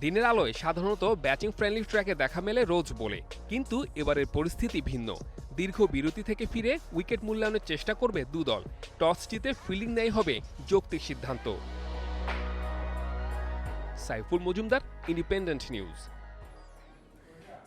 দিনের আলোয় সাধারণত ব্যাটিং ফ্রেন্ডলি ট্র্যাকে দেখা মেলে রোজ বলে, কিন্তু এবারের পরিস্থিতি ভিন্ন। দীর্ঘ বিরতি থেকে ফিরে উইকেট মূল্যায়নের চেষ্টা করবে 2 দল। টস জিতে ফিল্ডিং নেই হবে যৌক্তিক সিদ্ধান্ত। Saiful Majumder, Independent News.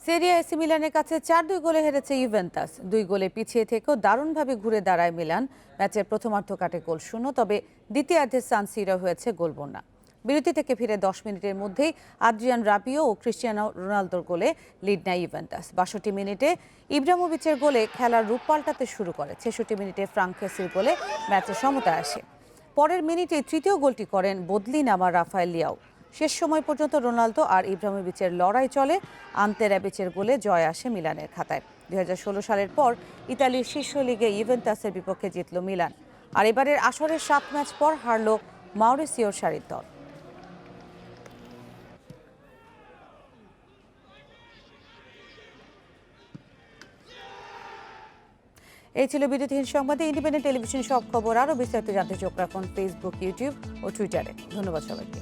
Serie A AC মিলানের কাছে 4-2 গোলে হেরেছে ইউভেন্টাস। 2 গোলে পিছিয়ে থেকেও দারুণভাবে ঘুরে দাঁড়ায় মিলান। ম্যাচের প্রথমার্ধ কাটে গোলশূন্য, তবে দ্বিতীয়ার্ধে সান সিরো হয়েছে গোলবন্যা। বিরতি থেকে ফিরে 10 মিনিটের মধ্যেই আদ্রিয়ান রাবিও ও ক্রিস্টিয়ানো রোনালদোর গোলে লিড নেয় ইউভেন্টাস। 62 মিনিটে ইব্রাহিমোভিচের গোলে খেলার রূপ পাল্টাতে শুরু করে। 66 মিনিটে ফ্রাঙ্কেসির গোলে ম্যাচে সমতা আসে। পরের মিনিটে তৃতীয় গোলটি করেন বদলি নামা রাফায়েল লিয়াও। শেষ সময় পর্যন্ত রোনালদো আর ইব্রাহিমোভিচের লড়াই চলে। আন্তে র্যাবিচের গোলে জয় আসে মিলানের খাতায়। 2016 সালের পর ইতালির শীর্ষ লিগে ইউভেন্টাসের বিপক্ষে জিতল মিলান। আর এবারের আসরের 7 ম্যাচ পর হারল মাউরিসিওর সারির দল। এই ছিল বিরতিহীন সংবাদে। ইন্ডিপেন্ডেন্ট টেলিভিশন সব খবর আরও বিস্তারিত জানতে চোখ রাখুন ফেসবুক, ইউটিউব ও টুইটারে। ধন্যবাদ সবাইকে।